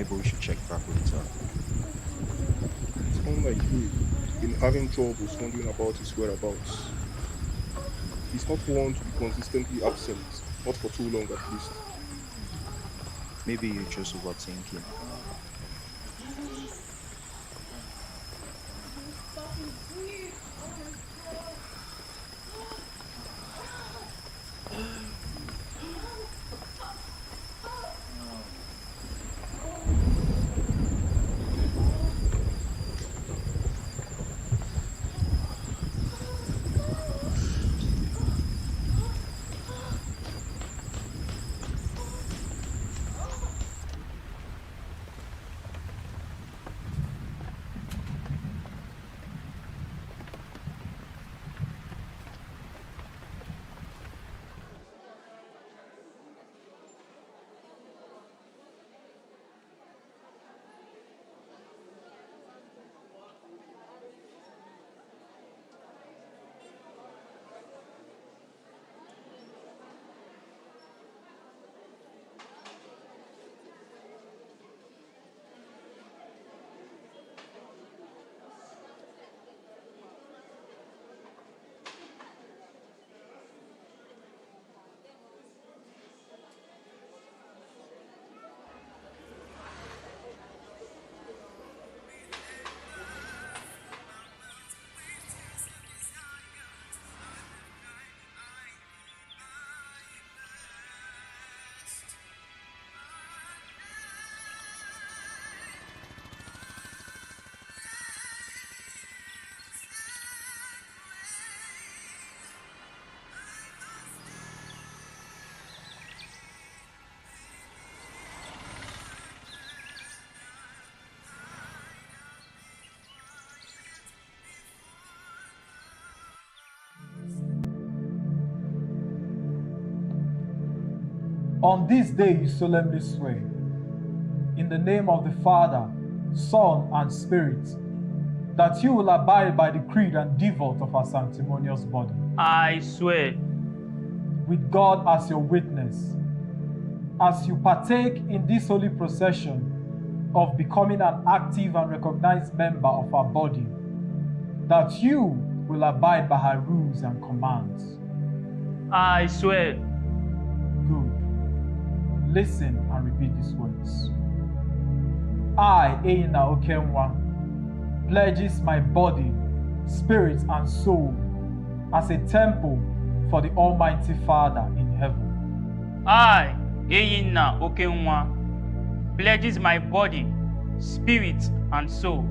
maybe we should check back later. It's unlike him in having troubles wondering about his whereabouts. He's not one to be consistently absent, not for too long at least. Maybe you're just overthinking. On this day you solemnly swear, in the name of the Father, Son, and Spirit, that you will abide by the creed and devote of our sanctimonious body, I swear, with God as your witness, as you partake in this holy procession of becoming an active and recognized member of our body, that you will abide by her rules and commands. I swear. Good. Listen and repeat these words. I, Eina Okenwa, pledges my body, spirit, and soul as a temple for the Almighty Father in heaven. I, Eina Okenwa, pledges my body, spirit, and soul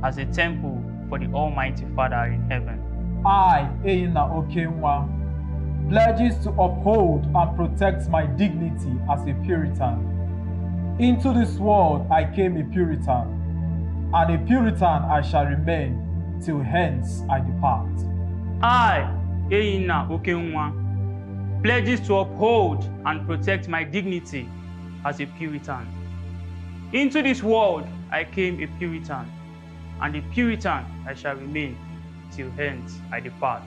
as a temple for the Almighty Father in heaven. I, Eina Okenwa, pledges to uphold and protect my dignity as a Puritan. Into this world I came a Puritan, and a Puritan I shall remain till hence I depart. I, Eina Okenwa, pledges to uphold and protect my dignity as a Puritan. Into this world I came a Puritan, and a Puritan I shall remain till hence I depart.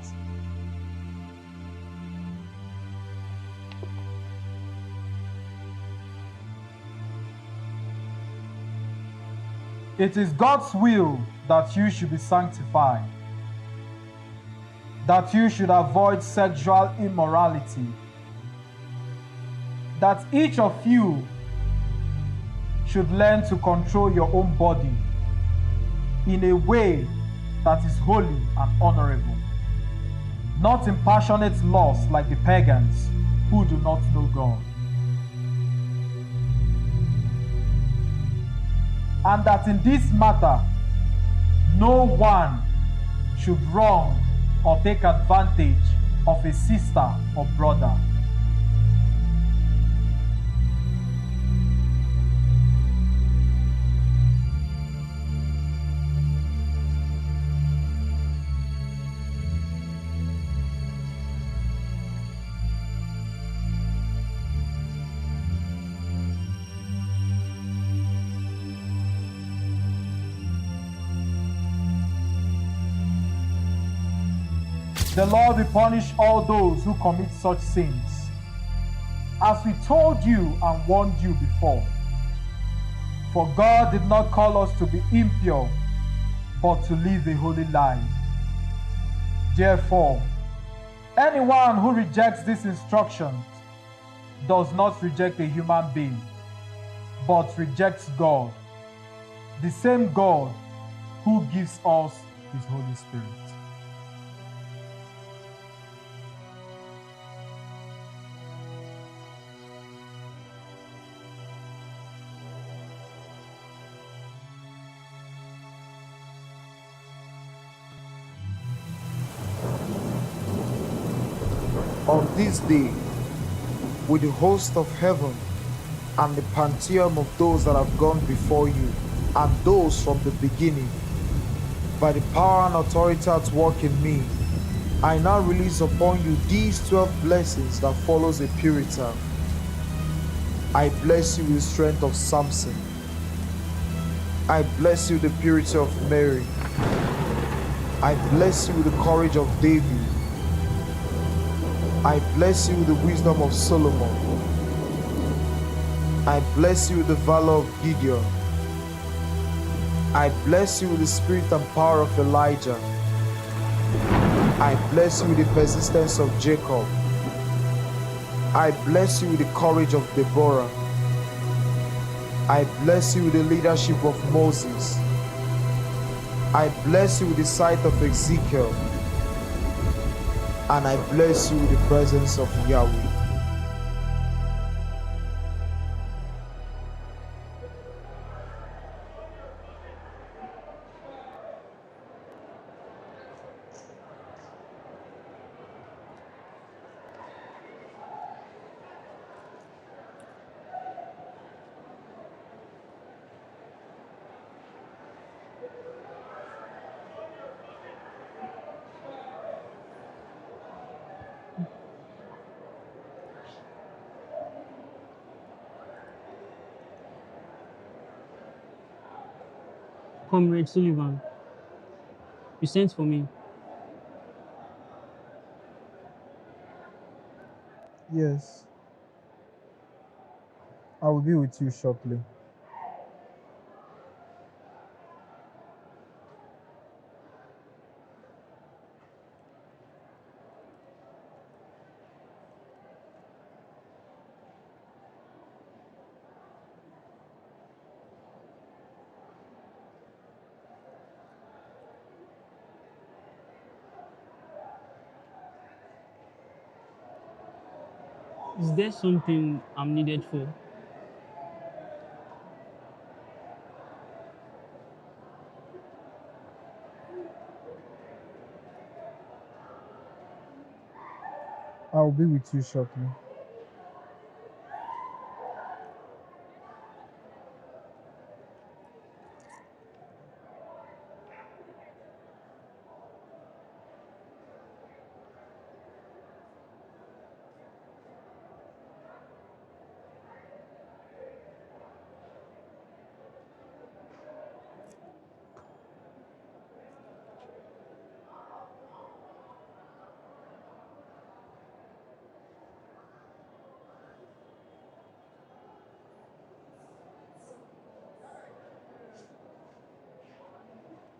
It is God's will that you should be sanctified, that you should avoid sexual immorality, that each of you should learn to control your own body in a way that is holy and honorable, not in passionate lust like the pagans who do not know God. And that in this matter, no one should wrong or take advantage of a sister or brother. The Lord will punish all those who commit such sins, as we told you and warned you before. For God did not call us to be impure, but to live a holy life. Therefore, anyone who rejects these instructions does not reject a human being, but rejects God, the same God who gives us His Holy Spirit. On this day, with the host of heaven and the pantheon of those that have gone before you, and those from the beginning, by the power and authority at work in me, I now release upon you these 12 blessings that follows a Puritan. I bless you with the strength of Samson. I bless you with the purity of Mary. I bless you with the courage of David. I bless you with the wisdom of Solomon. I bless you with the valor of Gideon. I bless you with the spirit and power of Elijah. I bless you with the persistence of Jacob. I bless you with the courage of Deborah. I bless you with the leadership of Moses. I bless you with the sight of Ezekiel. And I bless you with the presence of Yahweh. Comrade Sullivan, you sent for me. Yes, I will be with you shortly. Is there something I'm needed for? I will be with you shortly.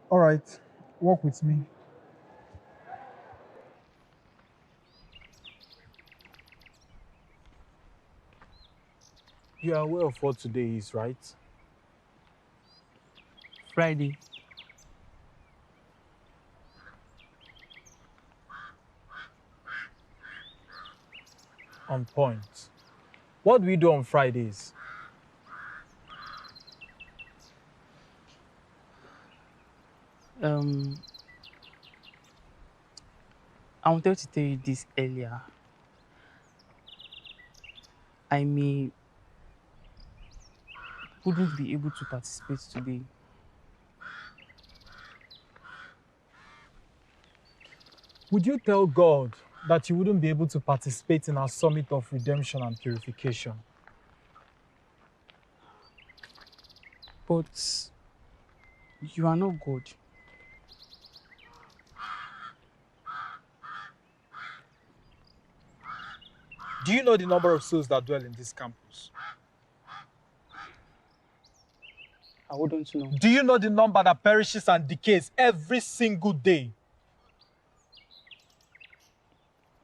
All right, walk with me. You are aware of what today is, right? Friday. On point. What do we do on Fridays? I wanted to tell you this earlier. I wouldn't be able to participate today. Would you tell God that you wouldn't be able to participate in our summit of redemption and purification? But you are not God. Do you know the number of souls that dwell in this campus? I wouldn't know. Do you know the number that perishes and decays every single day?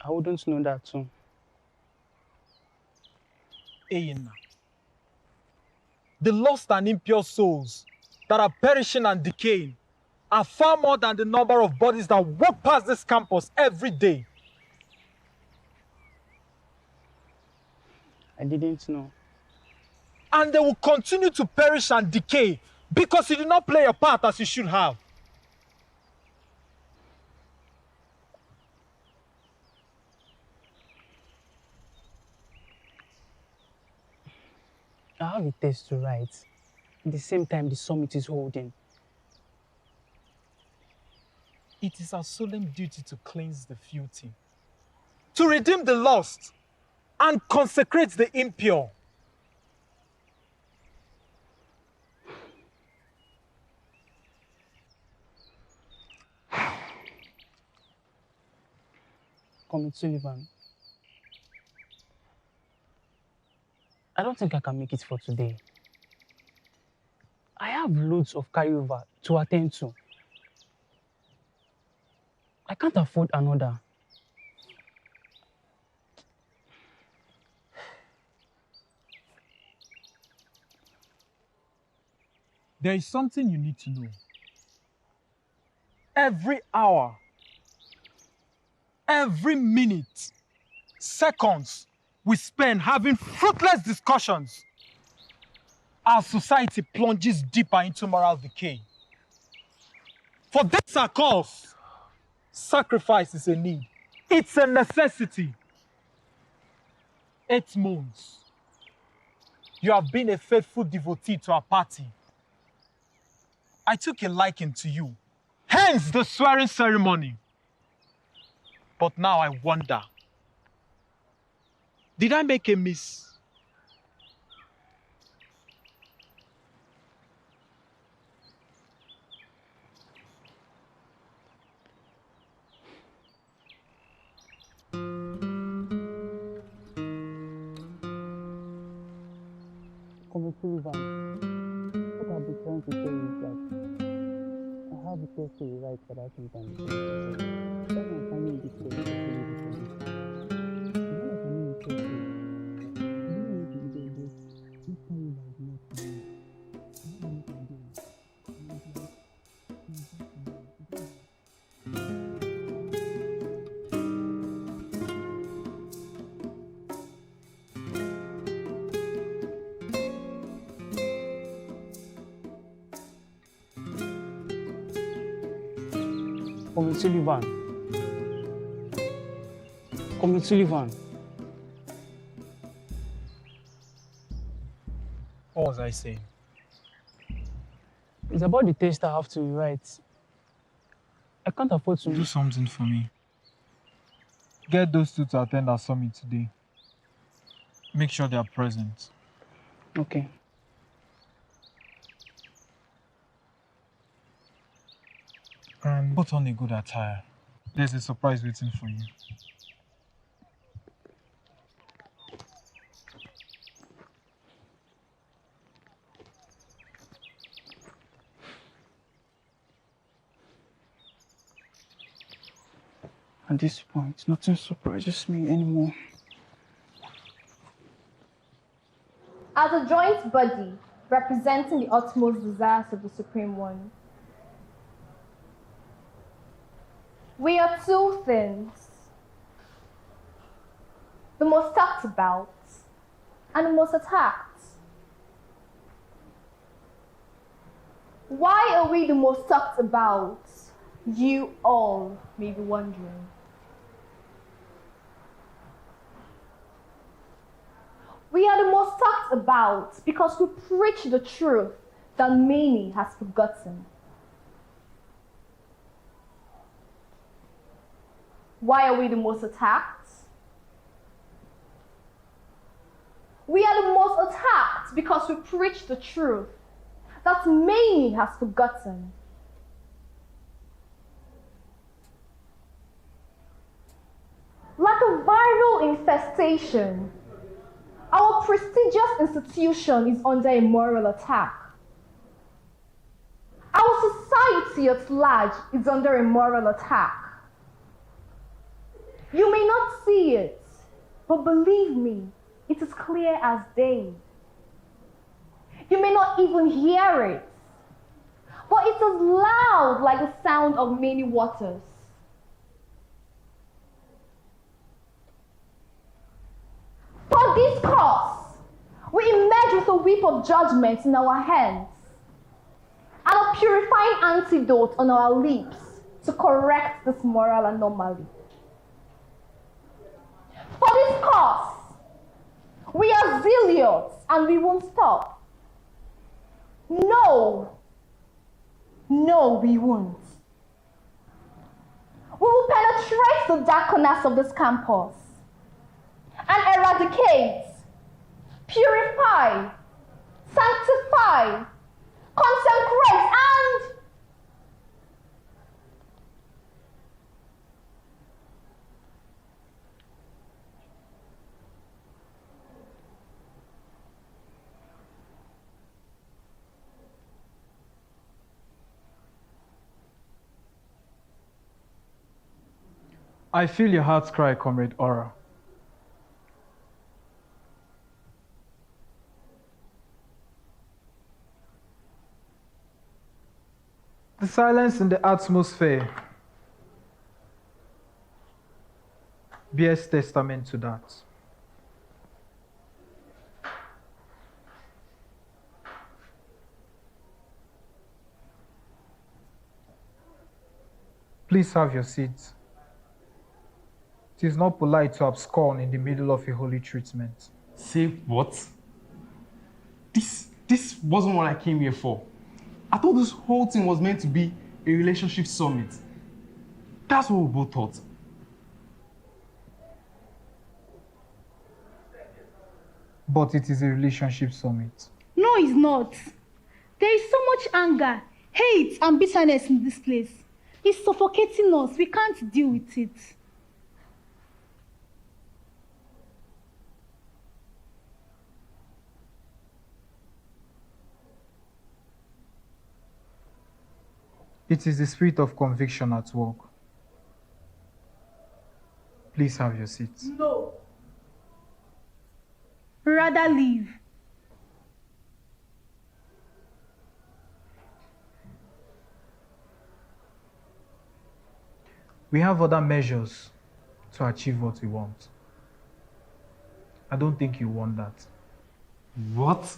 I wouldn't know that too. Eyina. The lost and impure souls that are perishing and decaying are far more than the number of bodies that walk past this campus every day. I didn't know. And they will continue to perish and decay because you did not play your part as you should have. I have a test to write. At the same time, the summit is holding. It is our solemn duty to cleanse the filthy, to redeem the lost, and consecrate the impure. Comrade Sullivan, I don't think I can make it for today. I have loads of carryover to attend to. I can't afford another. There is something you need to know. Every hour, every minute, seconds we spend having fruitless discussions, our society plunges deeper into moral decay. For this our cause, sacrifice is a need. It's a necessity. 8 months. You have been a faithful devotee to our party. I took a liking to you. Hence the swearing ceremony. But now I wonder, did I make a miss? Comrade Sullivan, what I've been trying to say is that I have a test to rewrite for that sometime. When I'm finding this test, I will be for when I can make a test, you don't need to do this. This time is not for me. I don't know what I'm doing. Comrade Sullivan. Comrade Sullivan. What was I saying? It's about the test I have to rewrite. I can't afford to Do something for me. Get those two to attend our summit today. Make sure they are present. Okay. And put on a good attire. There's a surprise waiting for you. At this point, nothing surprises me anymore. As a joint body representing the utmost desires of the Supreme One, we are two things: the most talked about and the most attacked. Why are we the most talked about? You all may be wondering. We are the most talked about because we preach the truth that many has forgotten. Why are we the most attacked? We are the most attacked because we preach the truth that many has forgotten. Like a viral infestation, our prestigious institution is under a moral attack. humanity at large is under a moral attack. You may not see it, but believe me, it is clear as day. You may not even hear it, but it is loud like the sound of many waters. For this cause, we emerge with a whip of judgment in our hands and a purifying antidote on our lips to correct this moral anomaly. For this cause, we are zealous and we won't stop. No, we won't. We will penetrate the dark corners of this campus and eradicate, purify, sanctify, consecrate, and I feel your heart's cry, Comrade Aura. The silence in the atmosphere bears testament to that. Please have your seats. It is not polite to abscond in the middle of a holy treatment. Say what? This wasn't what I came here for. I thought this whole thing was meant to be a relationship summit. That's what we both thought. But it is a relationship summit. No, it's not. There is so much anger, hate, and bitterness in this place. It's suffocating us. We can't deal with it. It is the spirit of conviction at work. Please have your seats. No. Rather leave. We have other measures to achieve what we want. I don't think you want that. What?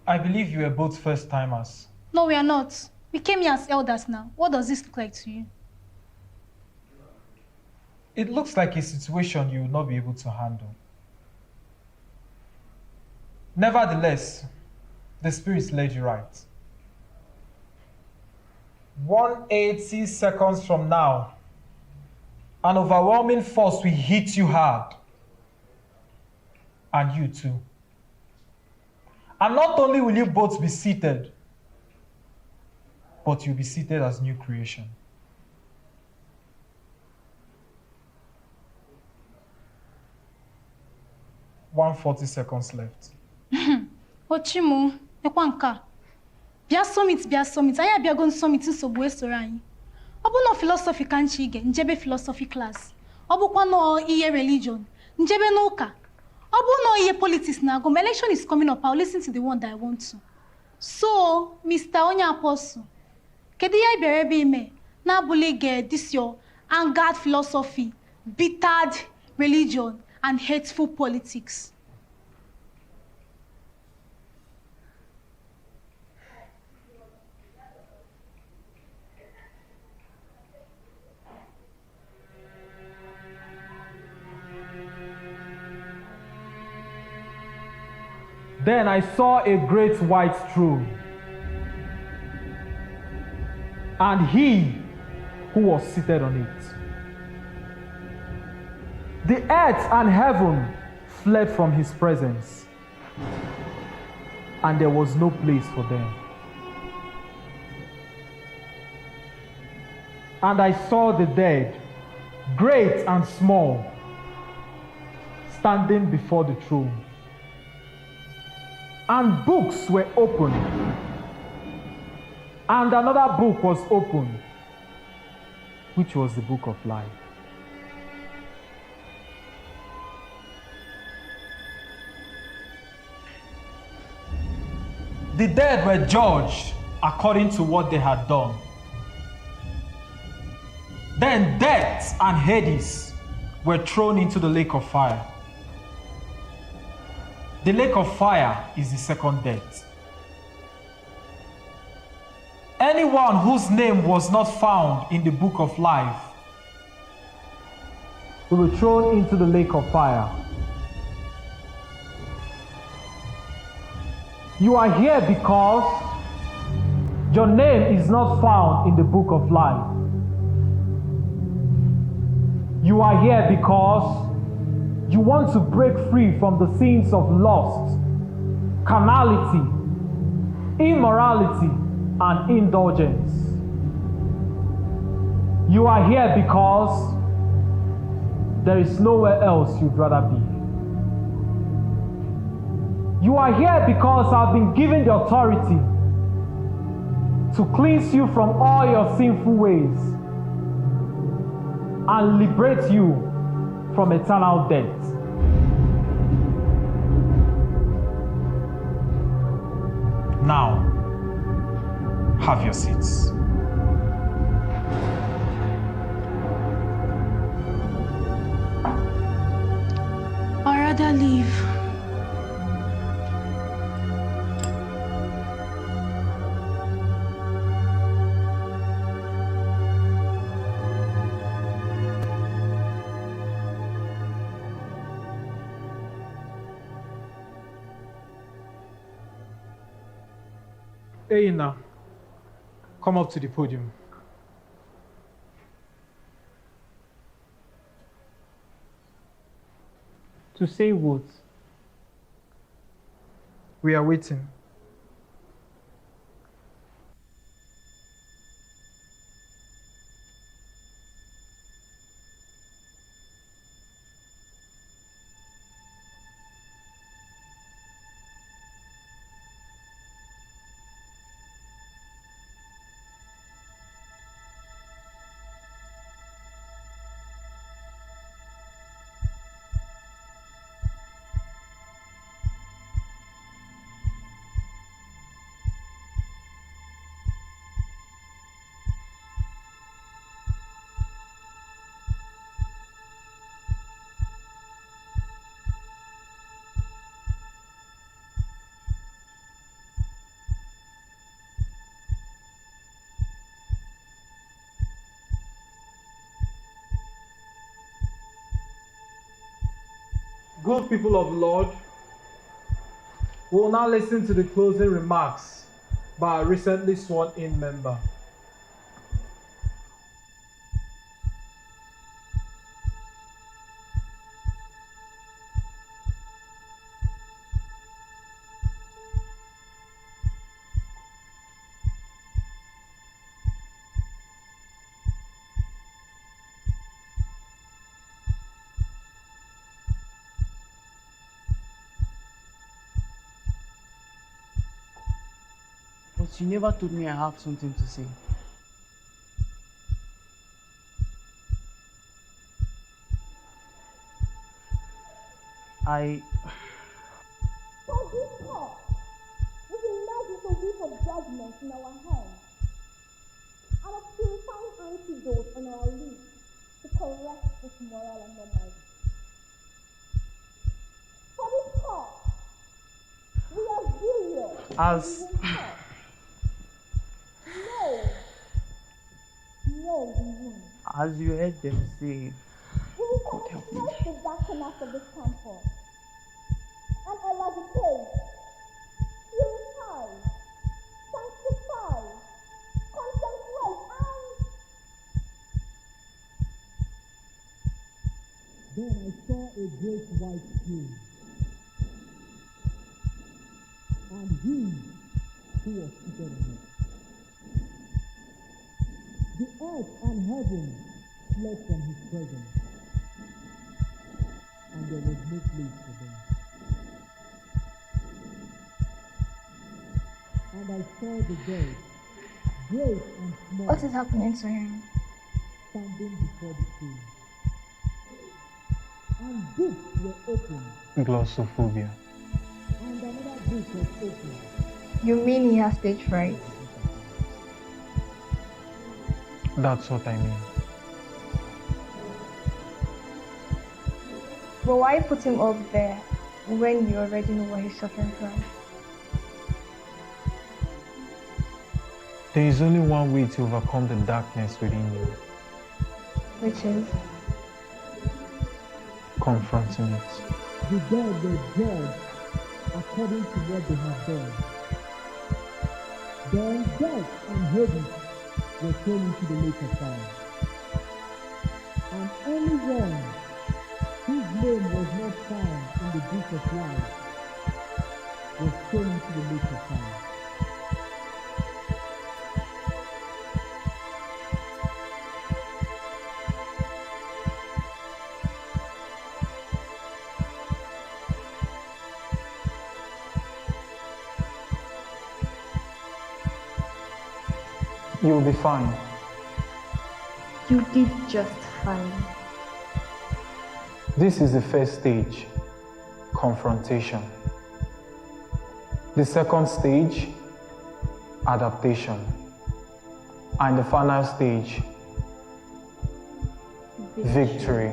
I believe you are both first-timers. No, we are not. We came here as elders now. What does this look like to you? It looks like a situation you will not be able to handle. Nevertheless, the spirits led you right. 180 seconds from now, an overwhelming force will hit you hard. And you too. And not only will you both be seated, but you'll be seated as new creation. 140 seconds left. Ochimu, ekwanka. Bia summit. Aya bia gon summit nsogbu esoro anyi. Obu no philosophy kan chige, njebe philosophy class. Obu kwa no iye religion, njebe no uka. Obu no iye politics na go. My election is coming up. I'll listen to the one that I want to. So, Mr. Onya Apostle, kedi ya iberebe ime na bulige this your angered philosophy, bittered religion, and hateful politics. Then I saw a great white throne, and he who was seated on it. The earth and heaven fled from his presence, and there was no place for them. And I saw the dead, great and small, standing before the throne. And books were opened, and another book was opened, which was the book of life. The dead were judged according to what they had done. Then death and Hades were thrown into the lake of fire. The lake of fire is the second death. Anyone whose name was not found in the book of life will be thrown into the lake of fire. You are here because your name is not found in the book of life. You are here because you want to break free from the sins of lust, carnality, immorality, and indulgence. You are here because there is nowhere else you'd rather be. You are here because I've been given the authority to cleanse you from all your sinful ways and liberate you from eternal death. Now, have your seats. I'd rather leave. Eina, come up to the podium. To say what? We are waiting. Good people of the Lord, we will now listen to the closing remarks by a recently sworn-in member. But you never told me I have something to say. For this cause, we unite with a whip of judgment in our hands and a purifying antidote on our lips to correct this moral anomaly. For this cause, we are serious. As No, we won't. as you heard them say, We will God help me. express the darkness of this campus and eradicate, purify, sanctify, concentrate, and Then I a great white throne, and him who was seated on it. The earth and heaven fled from his presence, and there was no place for them. And I saw the dead, great and small, What is happening to him? standing before the throne. And books were opened, Glossophobia. and another book was opened. You mean he has stage fright? That's what I mean. But why put him up there when you already know what he's suffering from? There is only one way to overcome the darkness within you. Which is? Confronting it. The dead were judged according to what they have done. Then death and Hades were thrown into the lake of fire. And anyone whose name was not found in the book of life was thrown into the lake of fire. You'll be fine. You did just fine. This is the first stage, confrontation. The second stage, adaptation. And the final stage, victory.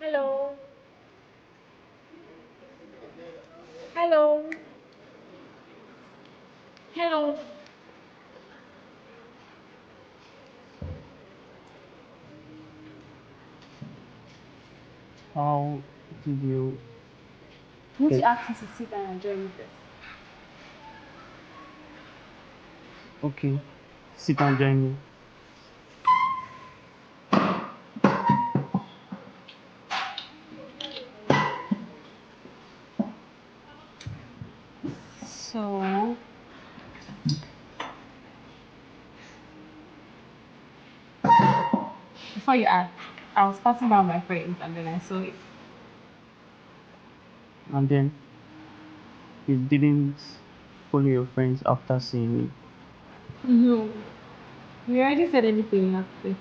Hello. Hello. Hello. How did you... Would you ask me to sit down and join me first? Okay, sit and join me. So, before you ask, I was passing by my friends and then I saw it. And then you didn't follow your friends after seeing me. No. You already said anything you have to say.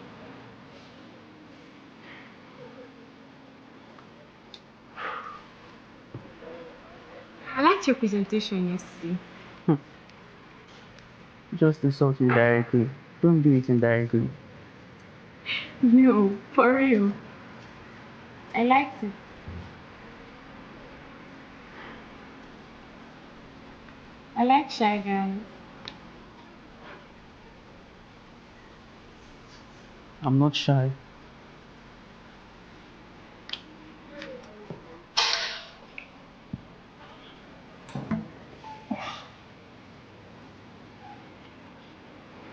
I liked your presentation yesterday. Just insult me directly. Don't do it indirectly. No, for real. I liked it. I like shy guys. I'm not shy.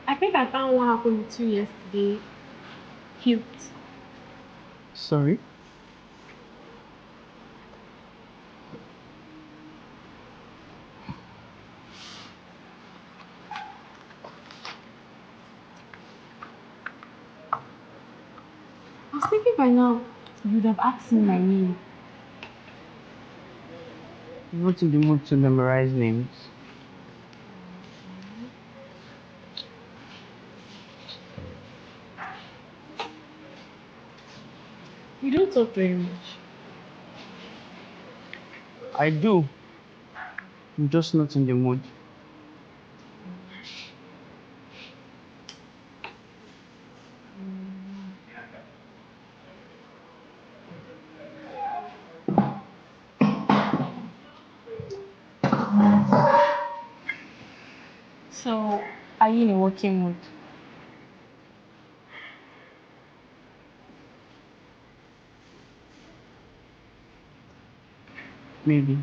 I think I found what happened with you yesterday cute. Sorry? I was thinking by now, You would have asked me my name. I'm not in the mood to memorize names. You don't talk very much. I do. I'm just not in the mood. So, are you in a working mood? Maybe.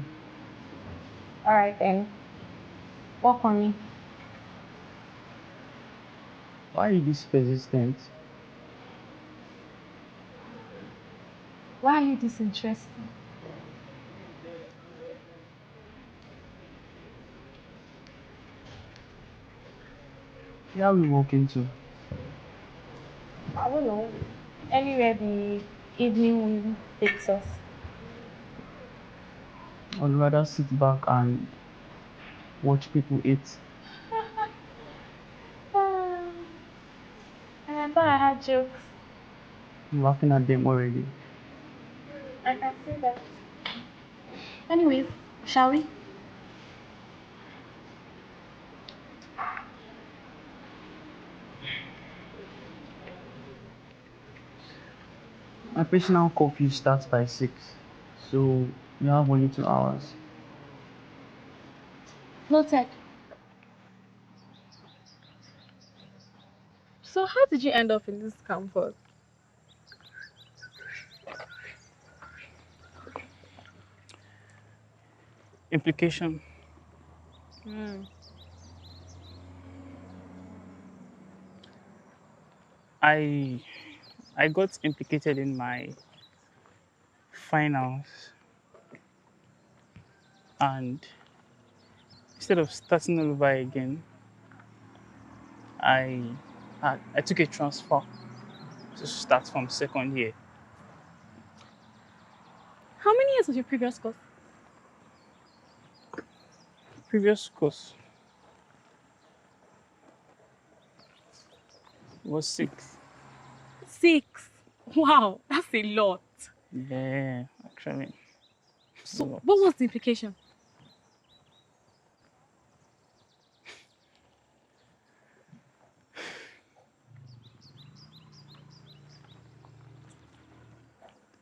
Alright then. Work on me. Why are you this persistent? Why are you disinterested? Where are we walking to? I don't know. Anywhere the evening wind takes us. I'd rather sit back and watch people eat. I thought I had jokes. I'm laughing at them already. I can see that. Anyways, shall we? My personal curfew starts by 6, so you have only 2 hours. Noted. So how did you end up in this campus? Implication. I got implicated in my finals, and instead of starting all over again, I took a transfer to start from second year. How many years was your previous course? Previous course was 6. 6. Wow, that's a lot. Yeah, actually. So what was the implication?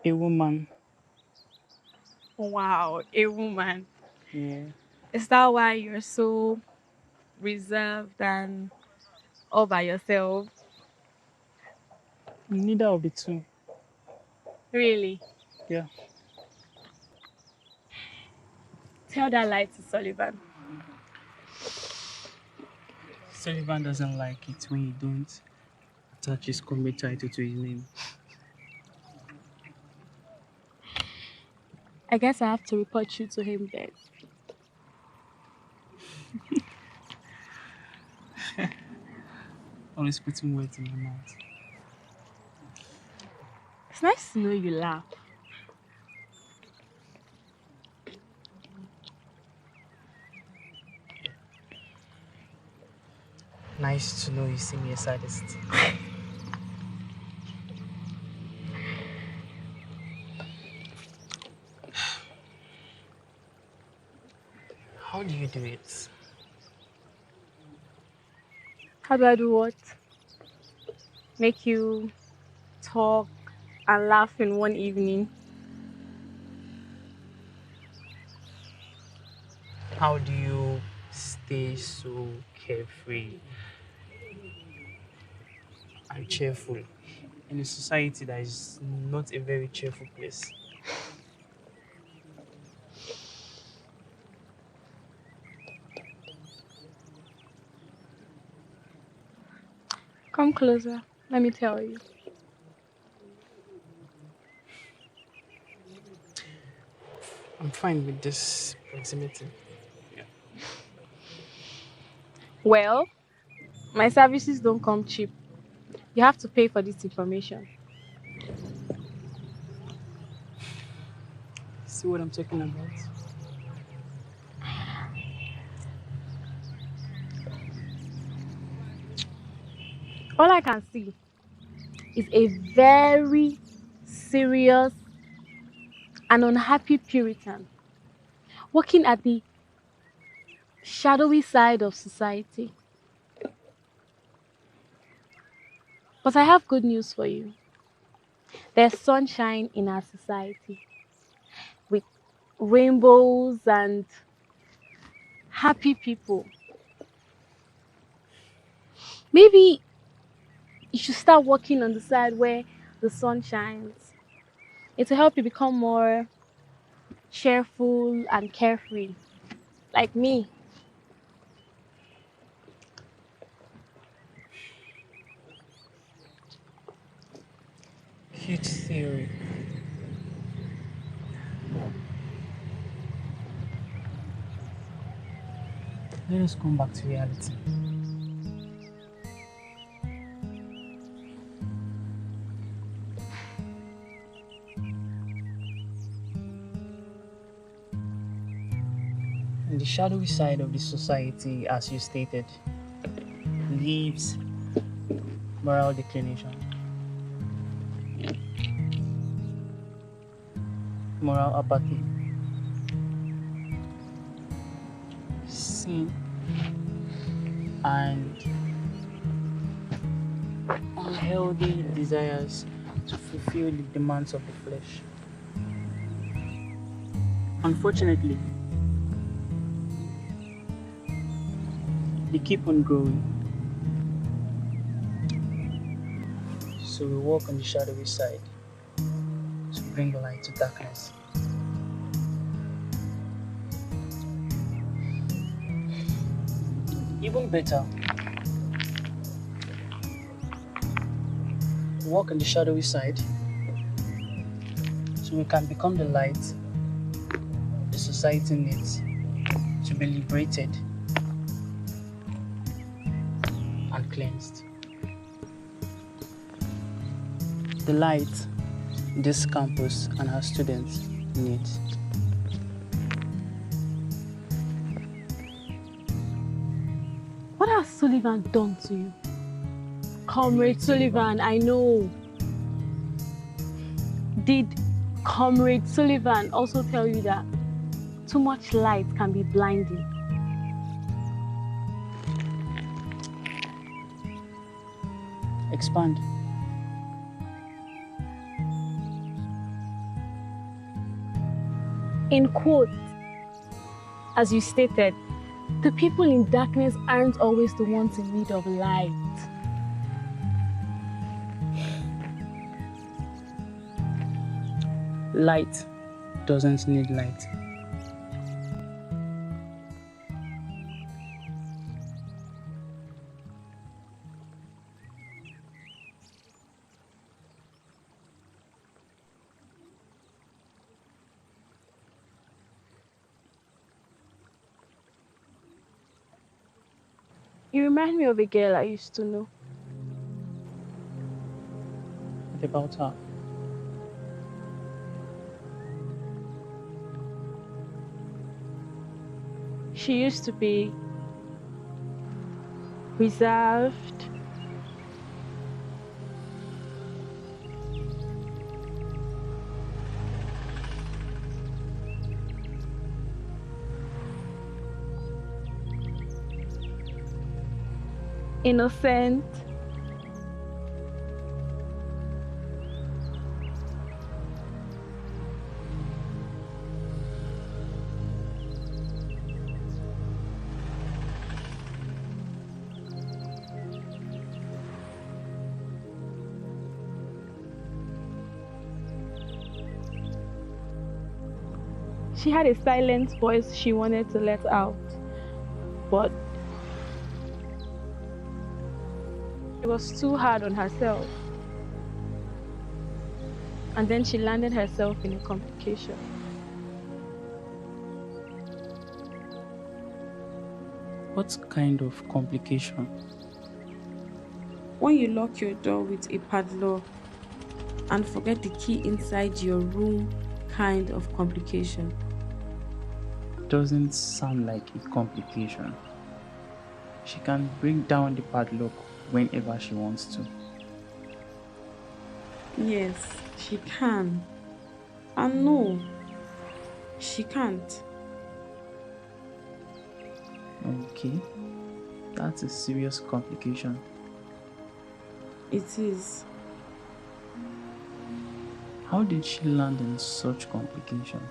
A woman. Wow, a woman. Yeah. Is that why you're so reserved and all by yourself? Neither of the two. Really? Yeah. Tell that lie to Sullivan. Sullivan doesn't like it when you don't attach his comic title to his name. I guess I have to report you to him then. Always putting words in my mouth. It's nice to know you laugh. Nice to know you see me a sadist. How do you do it? How do I do what? Make you talk and laugh in one evening? How do you stay so carefree and cheerful in a society that is not a very cheerful place? Come closer. Let me tell you. I'm fine with this proximity. Yeah. Well, my services don't come cheap. You have to pay for this information. see what I'm talking about? All I can see is a very serious and unhappy Puritan working at the shadowy side of society. But I have good news for you. There's sunshine in our society with rainbows and happy people. Maybe you should start working on the side where the sun shines. It will help you become more cheerful and carefree, like me. Cute theory. Let us come back to reality. On the shadowy side of the society, as you stated, lives moral declination, moral apathy, sin, and unhealthy desires to fulfill the demands of the flesh. Unfortunately, they keep on growing. So we walk on the shadowy side to bring light to darkness. Even better, walk on the shadowy side so we can become the light the society needs to be liberated and cleansed. The light this campus and our students need. What has Sullivan done to you? Comrade Sullivan, I know. Did Comrade Sullivan also tell you that too much light can be blinding? Expand. In quote, as you stated, the people in darkness aren't always the ones in need of light. Light doesn't need light. You remind me of a girl I used to know. What about her? She used to be reserved, innocent, she had a silent voice she wanted to let out, but it was too hard on herself. And then she landed herself in a complication. What kind of complication? When you lock your door with a padlock and forget the key inside your room kind of complication. Doesn't sound like a complication. She can break down the padlock whenever she wants to. Yes, she can. And no, she can't. Okay, that's a serious complication. It is. How did she land in such complication?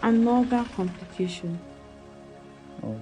Another complication. Okay.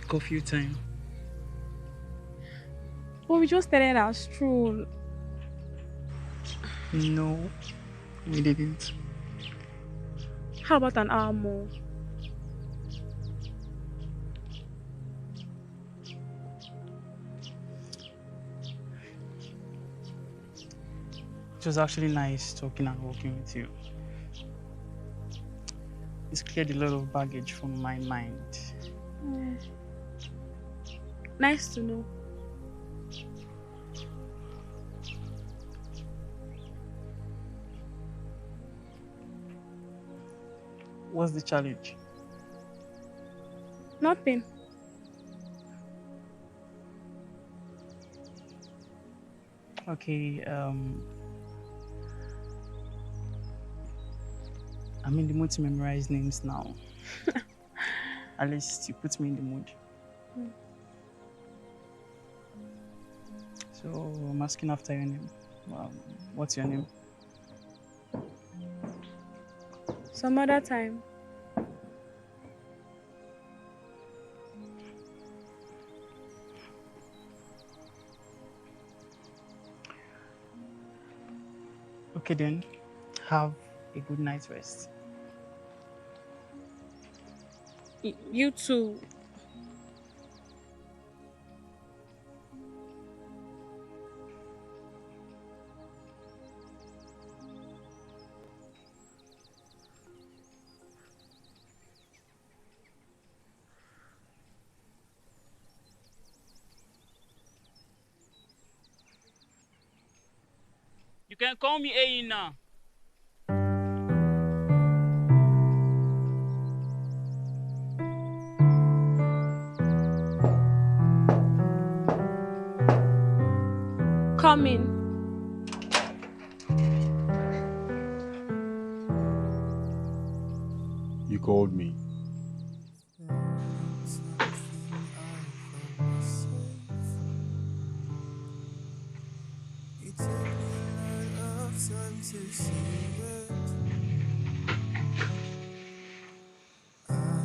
Curfew time. But we just started our stroll. No, we didn't. How about an hour more? It was actually nice talking and walking with you. It's cleared a lot of baggage from my mind. Nice to know. What's the challenge? Nothing. Okay, I'm in the mood to memorize names now. At least you put me in the mood. So I'm asking after your name. What's your name? Some other time. Okay then, have a good night's rest. You too. You can call me Aina. Come in. You called me. I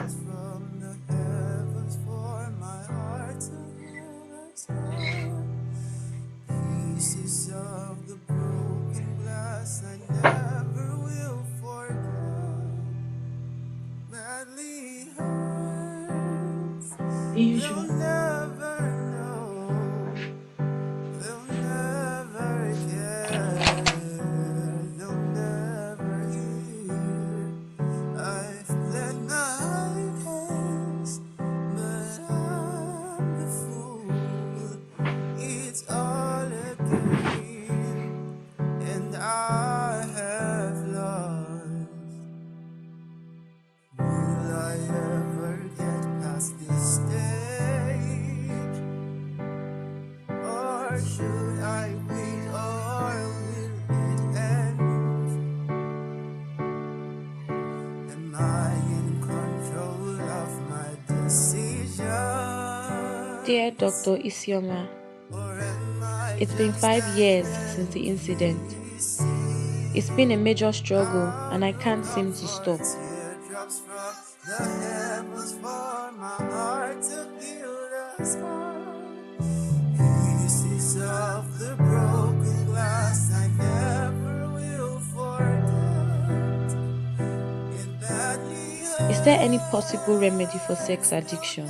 from the heavens for my heart to hear us call. Pieces of the broken glass I never will forget. Madly hurts, they'll never know, they'll never care, they'll never hear. I've bled my hands, but I'm the fool. It's all a game, and I have lost. Will I ever get past this stage? Or should I wait, or will it end? Am I in control of my decision? Dear Dr. Isioma, it's been 5 years since the incident. It's been a major struggle and I can't seem to stop. Teardrops from the heavens for my heart to build a scar. Pieces of the broken glass I never will forget. It badly Is there any possible remedy for sex addiction?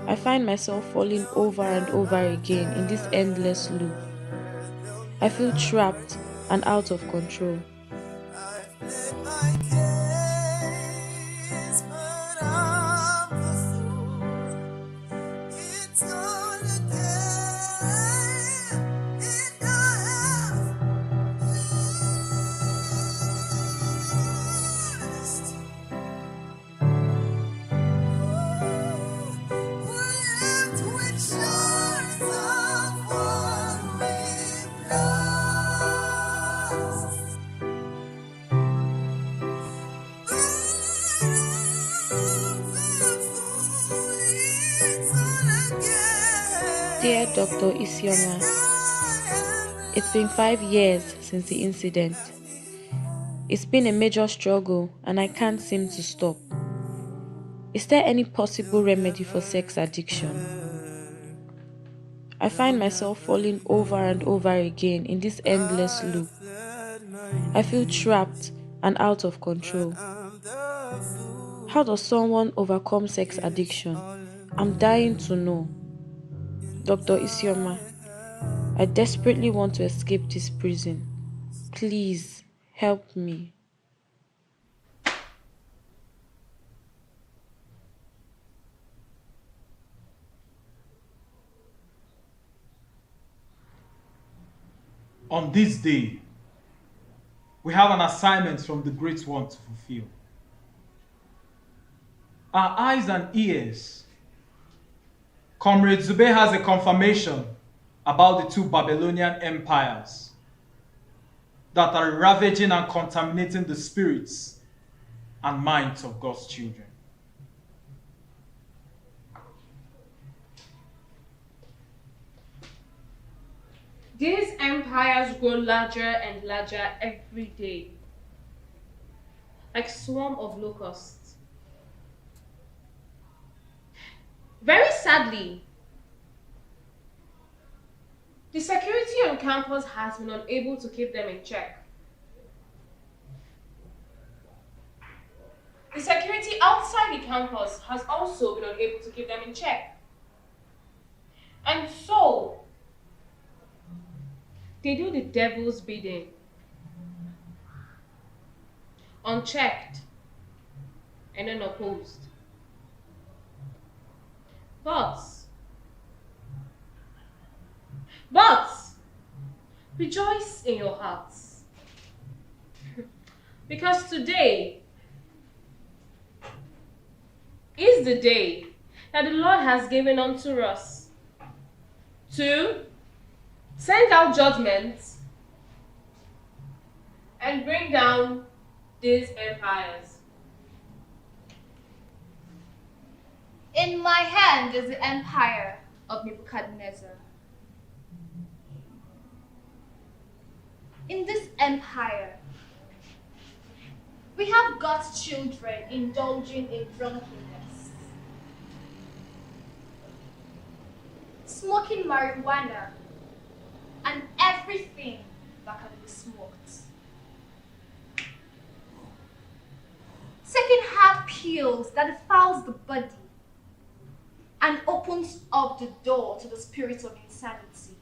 I find myself falling over and over again in this endless loop. I feel trapped and out of control. Dear Dr. Isioma, it's been 5 years since the incident. It's been a major struggle and I can't seem to stop. Is there any possible remedy for sex addiction? I find myself falling over and over again in this endless loop. I feel trapped and out of control. How does someone overcome sex addiction? I'm dying to know. Dr. Isioma, I desperately want to escape this prison. Please help me. On this day, we have an assignment from the Great One to fulfill. Our eyes and ears. Comrade Zube has a confirmation about the 2 Babylonian empires that are ravaging and contaminating the spirits and minds of God's children. These empires grow larger and larger every day, like swarm of locusts. Very sadly, the security on campus has been unable to keep them in check. The security outside the campus has also been unable to keep them in check. And so, they do the devil's bidding, unchecked and unopposed. But rejoice in your hearts, because today is the day that the Lord has given unto us to send out judgment and bring down these empires. In my hand is the empire of Nebuchadnezzar. In this empire, We have God's children indulging in drunkenness, smoking marijuana, and everything that can be smoked. Taking hard pills that defiles the body and opens up the door to the spirit of insanity.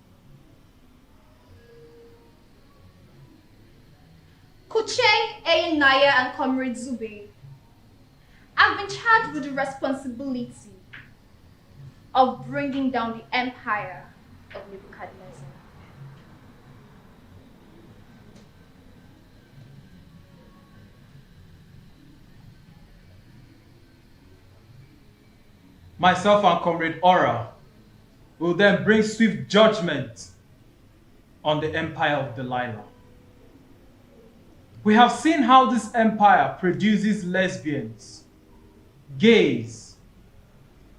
Kuche, Naya, and Comrade Zube have been charged with the responsibility of bringing down the empire of Nebuchadnezzar. Myself and Comrade Aura will then bring swift judgment on the empire of Delilah. We have seen how this empire produces lesbians, gays,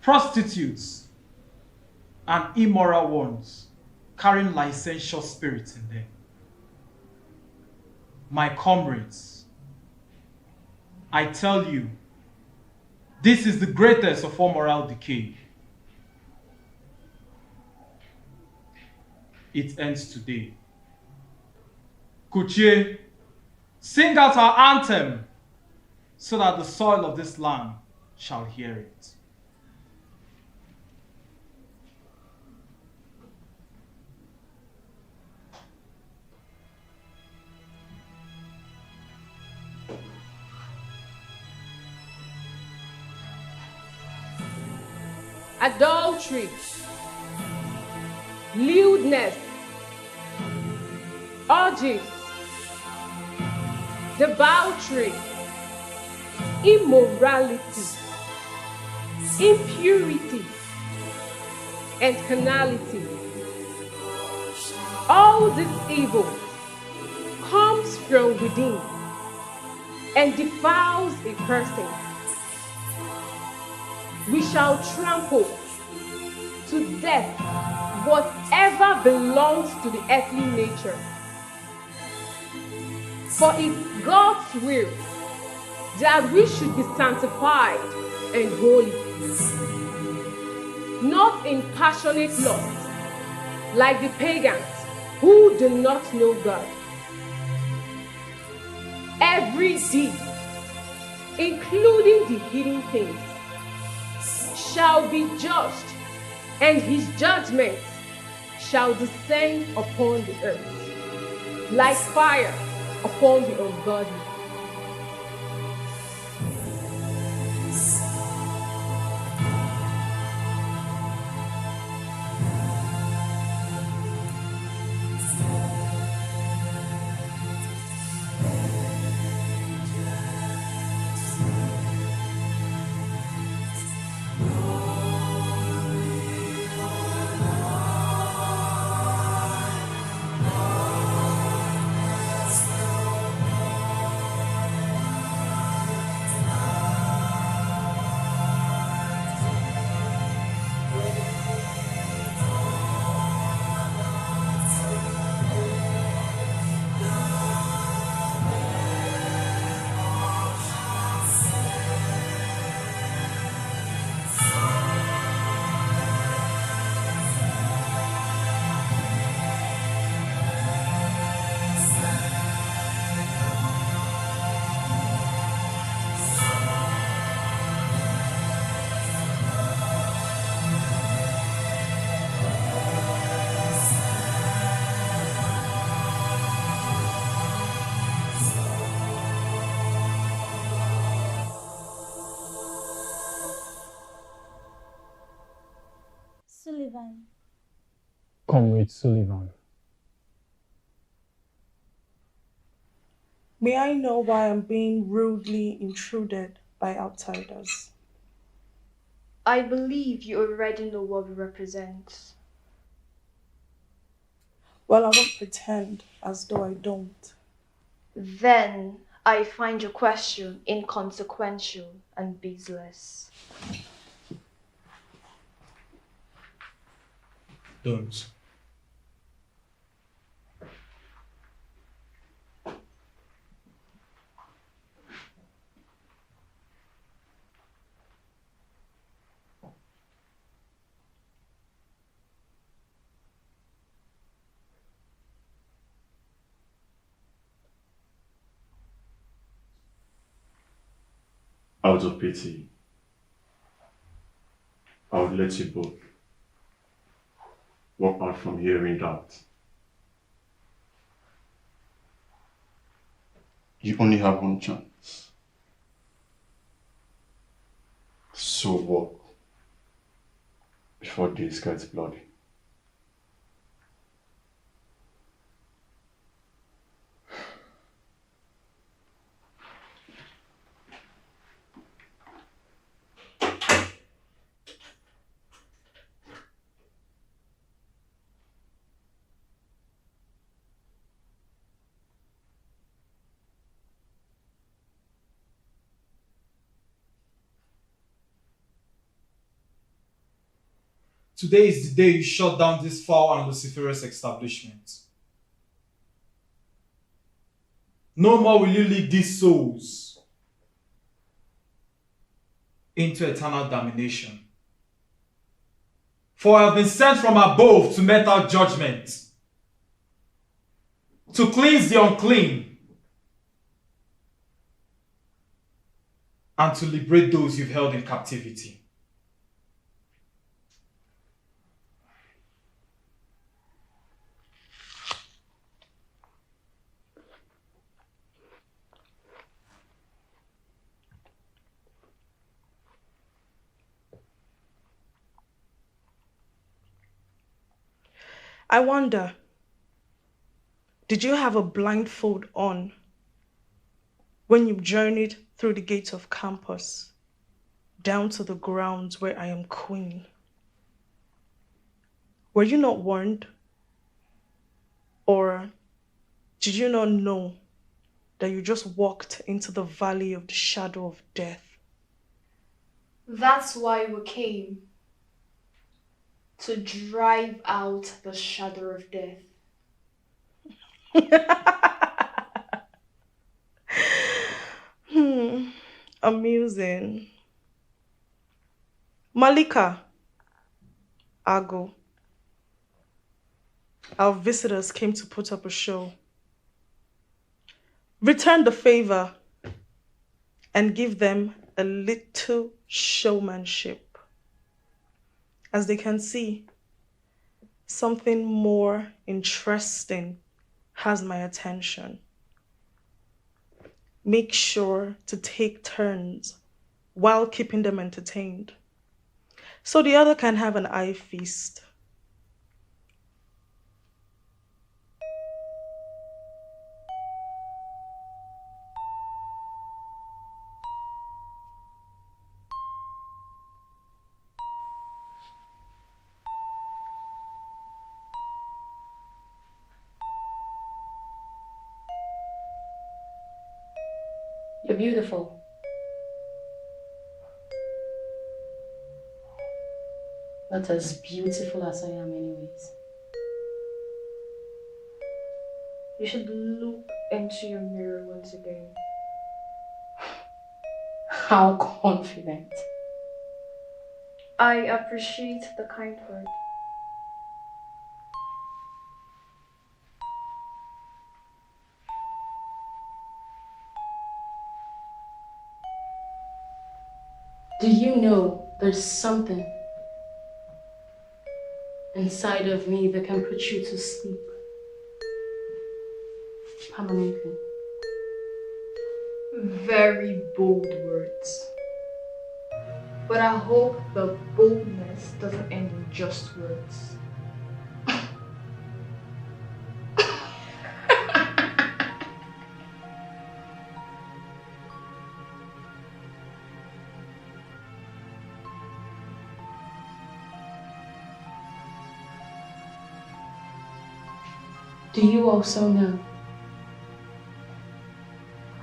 prostitutes, and immoral ones carrying licentious spirits in them. My comrades, I tell you, this is the greatest of all moral decay. It ends today. Kuchie, sing out our anthem so that the soil of this land shall hear it. Adultery, lewdness, orgies, debauchery, immorality, impurity, and carnality. All this evil comes from within and defiles a person. We shall trample to death whatever belongs to the earthly nature. For it's God's will that we should be sanctified and holy, not in passionate lust, like the pagans who do not know God. Every deed, including the hidden things, shall be judged, and his judgment shall descend upon the earth, like fire upon the ungodly. Sullivan. Comrade Sullivan. May I know why I'm being rudely intruded by outsiders? I believe you already know what we represent. Well, I won't pretend as though I don't. Then I find your question inconsequential and baseless. Don't. Out of pity, I would let you both walk out from here in doubt. You only have one chance. So walk before this gets bloody. Today is the day you shut down this foul and luciferous establishment. No more will you lead these souls into eternal damnation. For I have been sent from above to mete out judgment, to cleanse the unclean, and to liberate those you've held in captivity. I wonder, did you have a blindfold on when you journeyed through the gates of campus down to the grounds where I am queen? Were you not warned? Or did you not know that you just walked into the valley of the shadow of death? That's why we came. To drive out the shadow of death. Amusing. Malika, Ago, our visitors came to put up a show. Return the favor and give them a little showmanship. As they can see, something more interesting has my attention. Make sure to take turns while keeping them entertained, so the other can have an eye feast. You're beautiful. Not as beautiful as I am anyways. You should look into your mirror once again. How confident. I appreciate the kind word. Do you know there's something inside of me that can put you to sleep permanently? Very bold words. But I hope the boldness doesn't end in just words. Do you also know?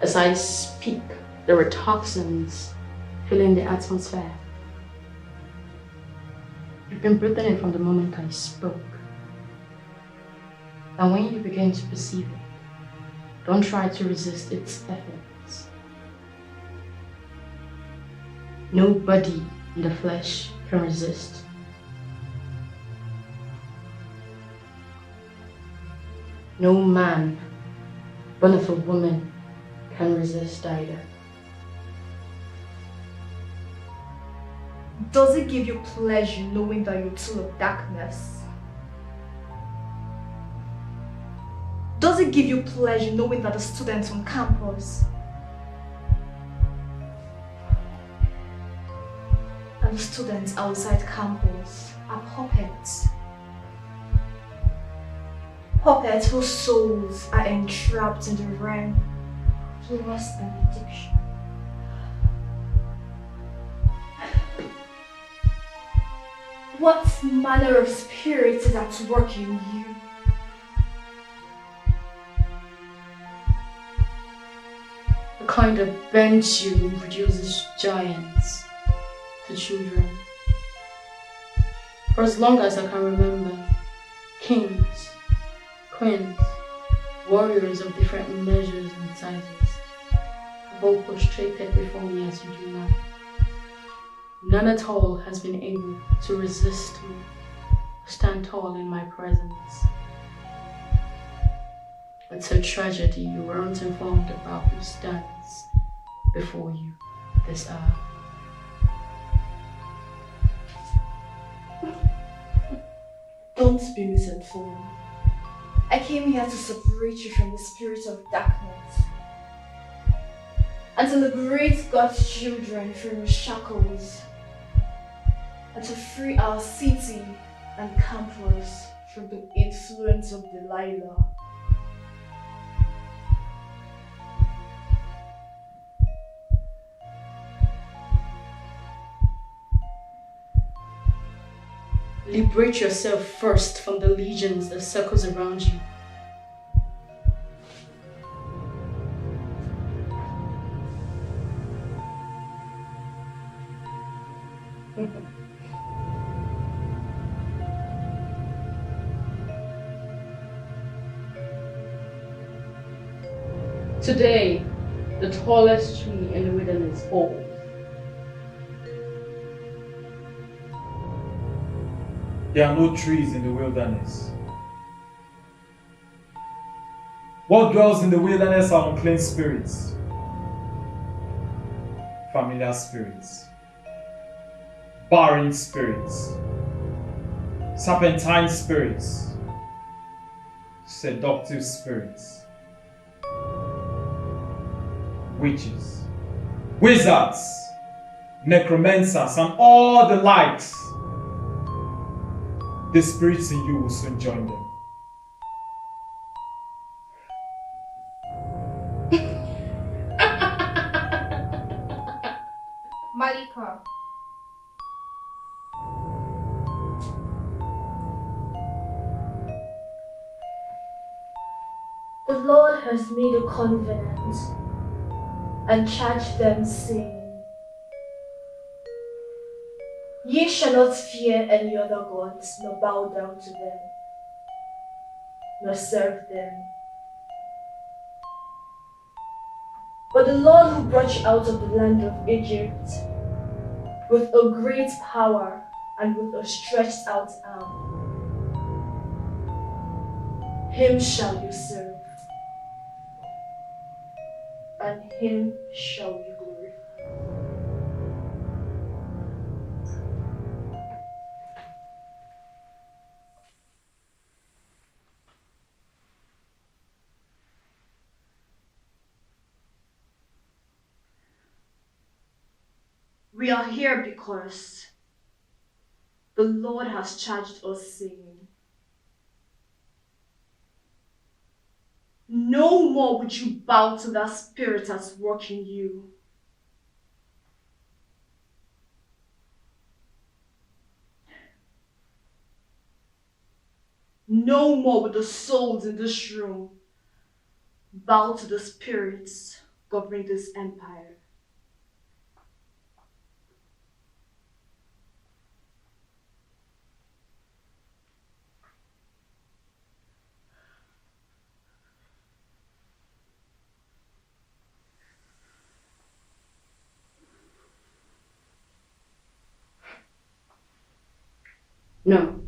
As I speak, there are toxins filling the atmosphere. You've been breathing it from the moment I spoke. And when you begin to perceive it, don't try to resist its effects. Nobody in the flesh can resist. No man born of a woman can resist either. Does it give you pleasure knowing that you're a tool of darkness? Does it give you pleasure knowing that the students on campus and the students outside campus are puppets? Puppets whose souls are entrapped in the realm of lust and addiction. What manner of spirit is at work in you? The kind that bends you and produces giants to children. For as long as I can remember, kings, queens, warriors of different measures and sizes have all prostrated before me as you do now. None at all has been able to resist me, stand tall in my presence. It's a tragedy you weren't informed about who stands before you this hour. Don't be misinformed. I came here to separate you from the spirit of darkness and to liberate God's children from your shackles and to free our city and campus from the influence of Delilah. Liberate yourself first from the legions that circles around you. Today, the tallest tree in the wilderness falls. There are no trees in the wilderness. What dwells in the wilderness are unclean spirits, familiar spirits, barren spirits, serpentine spirits, seductive spirits, witches, wizards, necromancers, and all the likes. The spirits in you will soon join them. Malika. The Lord has made a covenant and charged them, saying, Ye shall not fear any other gods, nor bow down to them, nor serve them. But the Lord who brought you out of the land of Egypt with a great power and with a stretched out arm, him shall you serve, and him shall you glorify. We are here because the Lord has charged us, saying, no more would you bow to that spirit that's work in you. No more would the souls in this room bow to the spirits governing this empire. No.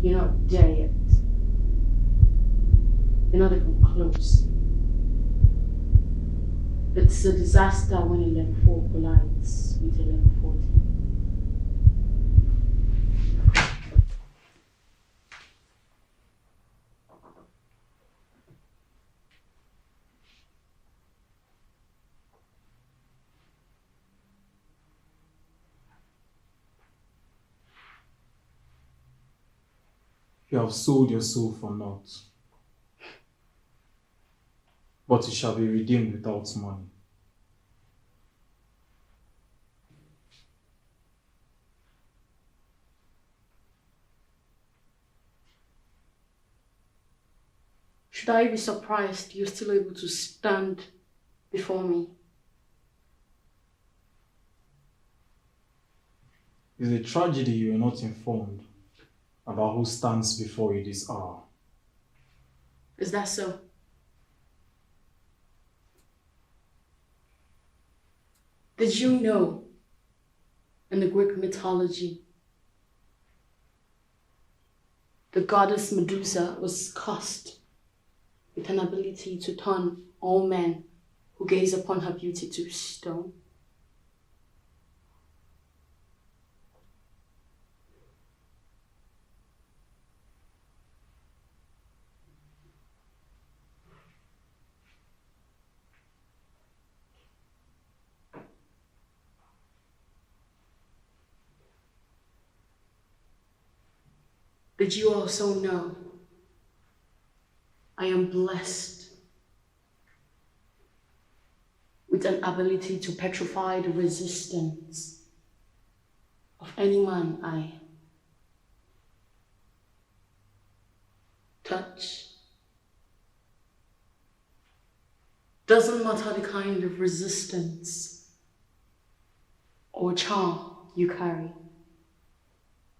You're not there yet. You're not even close. It's a disaster when 11-4 collides with 11-14. You have sold your soul for naught, but it shall be redeemed without money. Should I be surprised you're still able to stand before me? It's a tragedy you are not informed about who stands before you this hour. Is that so? Did you know in the Greek mythology, the goddess Medusa was cursed with an ability to turn all men who gaze upon her beauty to stone? Did you also know I am blessed with an ability to petrify the resistance of any man I touch? Doesn't matter the kind of resistance or charm you carry,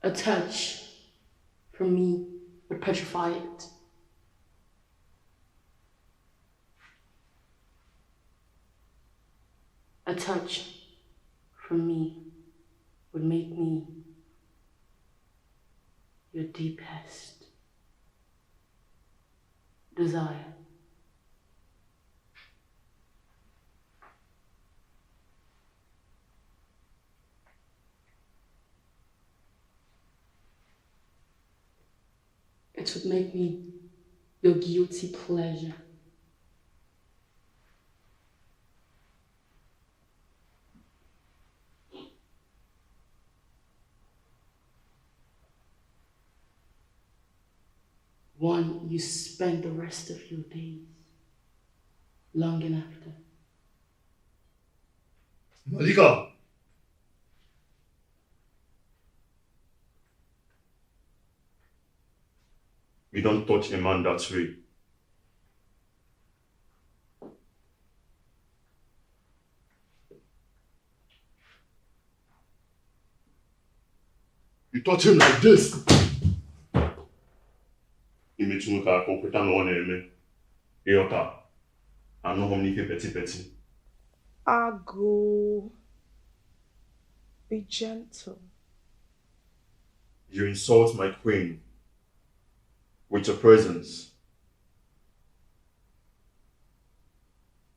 a touch from me would petrify it. A touch from me would make me your deepest desire. It would make me your guilty pleasure. One you spend the rest of your days longing after. Malika! We don't touch a man that way. You touch him like this. You make me complete no one eme. Eota. I know how many petit. Ago. Be gentle. You insult my queen with your presence.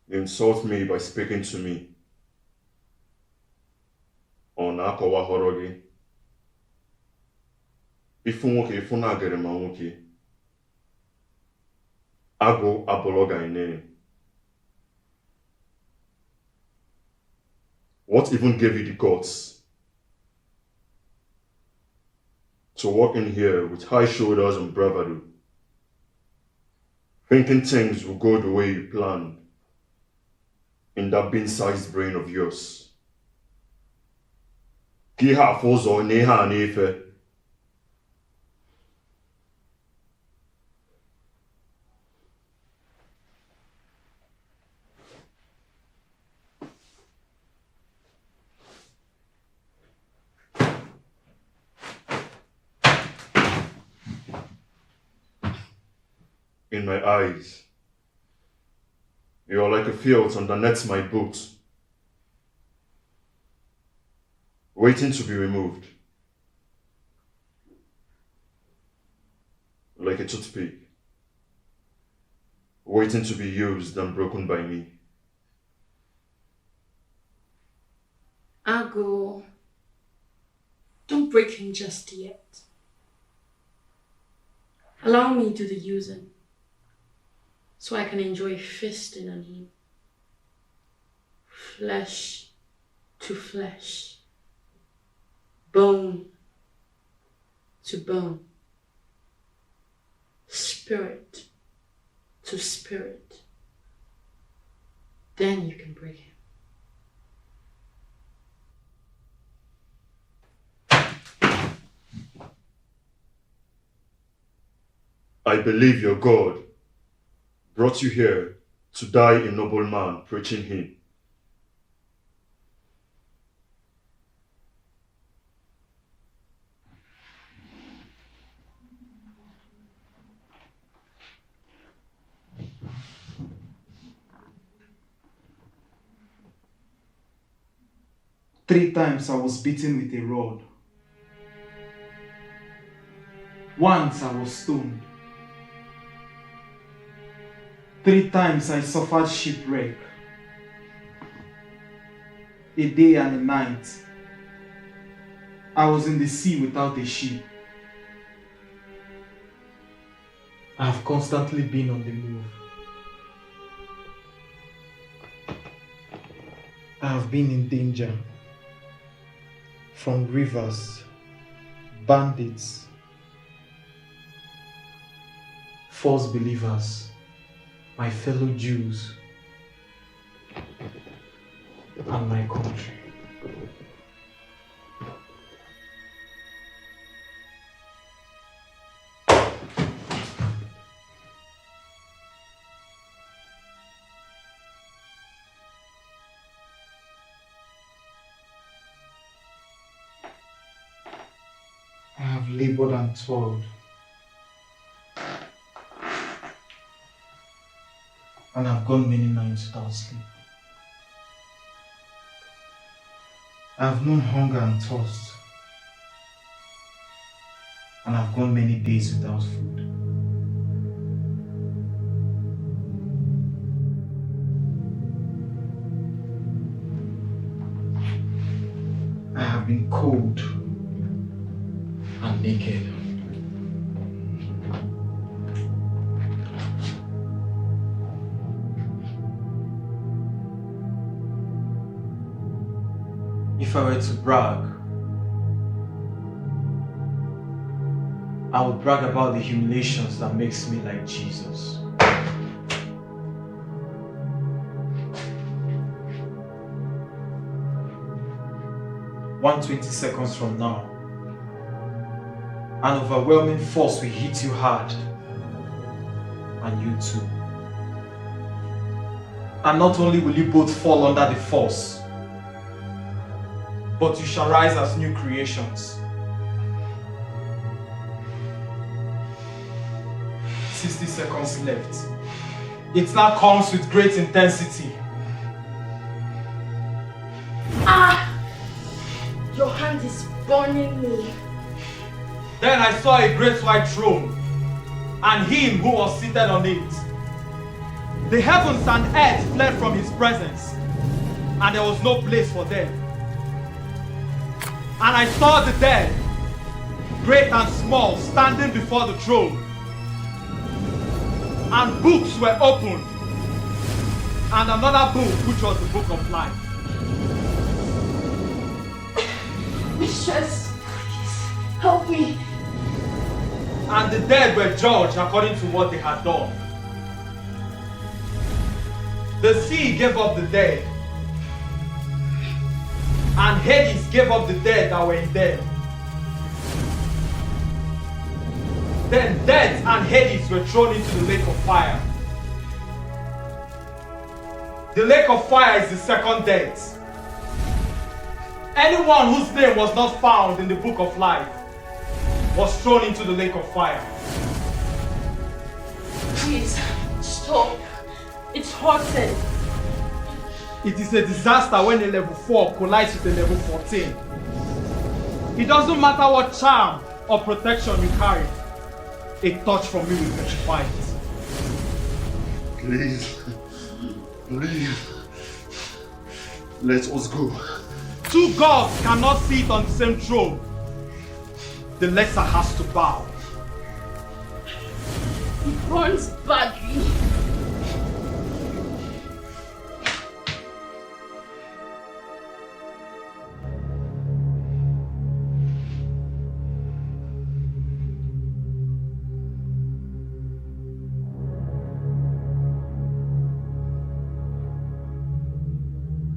You insult me by speaking to me. On Akawa Horogi. If you not get a monkey, Ago Apologa in. What even gave you the guts to walk in here with high shoulders and bravado, thinking things will go the way you planned in that bean-sized brain of yours? Kiha fozo neha nefe. In my eyes, you are like a field underneath my boot, waiting to be removed, like a toothpick, waiting to be used and broken by me. Ago, don't break him just yet. Allow me to do the using, so I can enjoy feasting on him. Flesh to flesh, bone to bone, spirit to spirit. Then you can break him. I believe your God brought you here to die a noble man preaching him. Three times I was beaten with a rod. Once I was stoned. 3 times I suffered shipwreck. A day and a night. I was in the sea without a ship. I have constantly been on the move. I have been in danger from rivers, bandits, false believers, my fellow Jews, and my country. I have labored and toiled, and I've gone many nights without sleep. I have known hunger and thirst, and I've gone many days without food. I have been cold and naked. If I were to brag, I would brag about the humiliations that makes me like Jesus. One 20 seconds from now, an overwhelming force will hit you hard, and you too. And not only will you both fall under the force, but you shall rise as new creations. 60 seconds left. It now comes with great intensity. Ah! Your hand is burning me. Then I saw a great white throne, and him who was seated on it. The heavens and earth fled from his presence, and there was no place for them. And I saw the dead, great and small, standing before the throne. And books were opened, and another book, which was the book of life. Mistress, please, help me. And the dead were judged according to what they had done. The sea gave up the dead, and Hades gave up the dead that were in them. Then death and Hades were thrown into the lake of fire. The lake of fire is the second death. Anyone whose name was not found in the book of life was thrown into the lake of fire. Please, stop. It's hurting. It is a disaster when a level 4 collides with a level 14. It doesn't matter what charm or protection you carry. A touch from me will petrify it. Please, please, let us go. two gods cannot sit on the same throne, the lesser has to bow. He burns badly.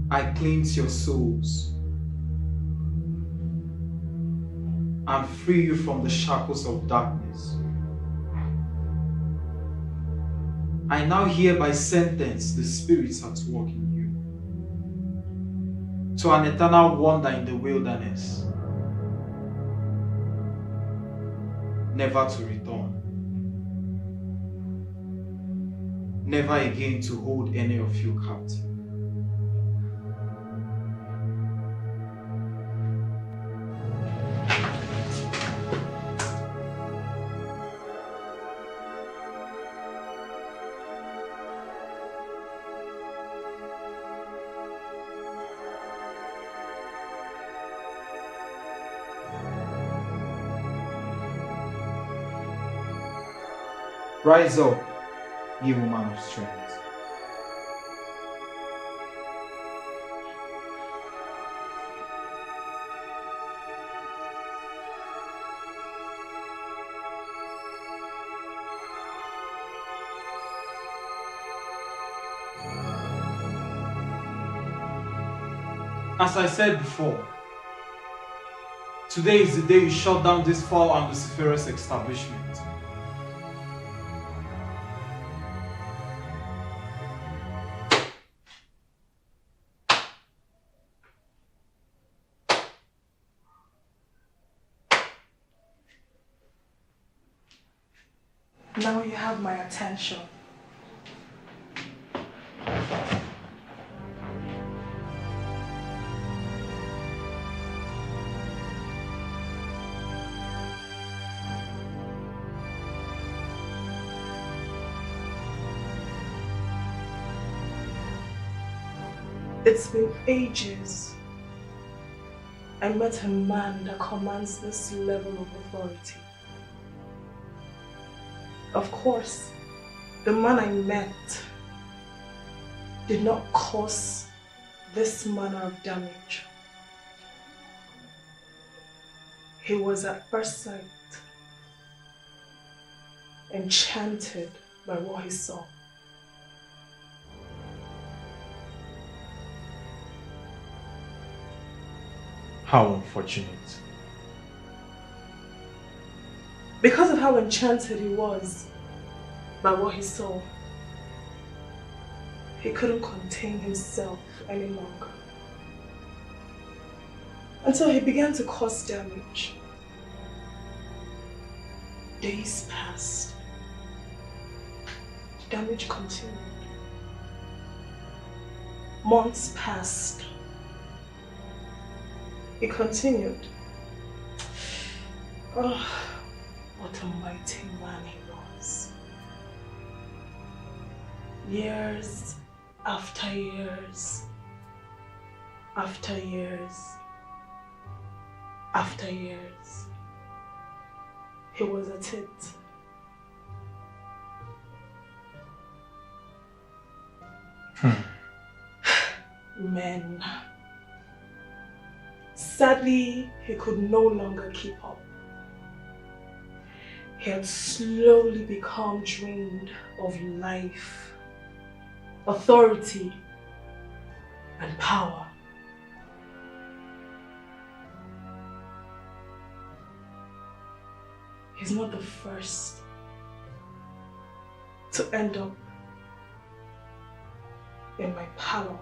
I cleanse your souls and free you from the shackles of darkness. I now hereby sentence the spirits at work in you to an eternal wander in the wilderness, never to return, never again to hold any of you captive. Rise up, ye woman of strength. As I said before, today is the day you shut down this foul and vociferous establishment. Now you have my attention. It's been ages. I met a man that commands this level of authority. Of course, the man I met did not cause this manner of damage. He was at first sight enchanted by what he saw. How unfortunate. Because of how enchanted he was by what he saw, he couldn't contain himself any longer. Until he began to cause damage. Days passed. Damage continued. Months passed. It continued. Oh, what a mighty man he was. Years after years, after years, after years, he was at it. Men. Sadly, he could no longer keep up. He had slowly become drained of life, authority, and power. He's not the first to end up in my parlor,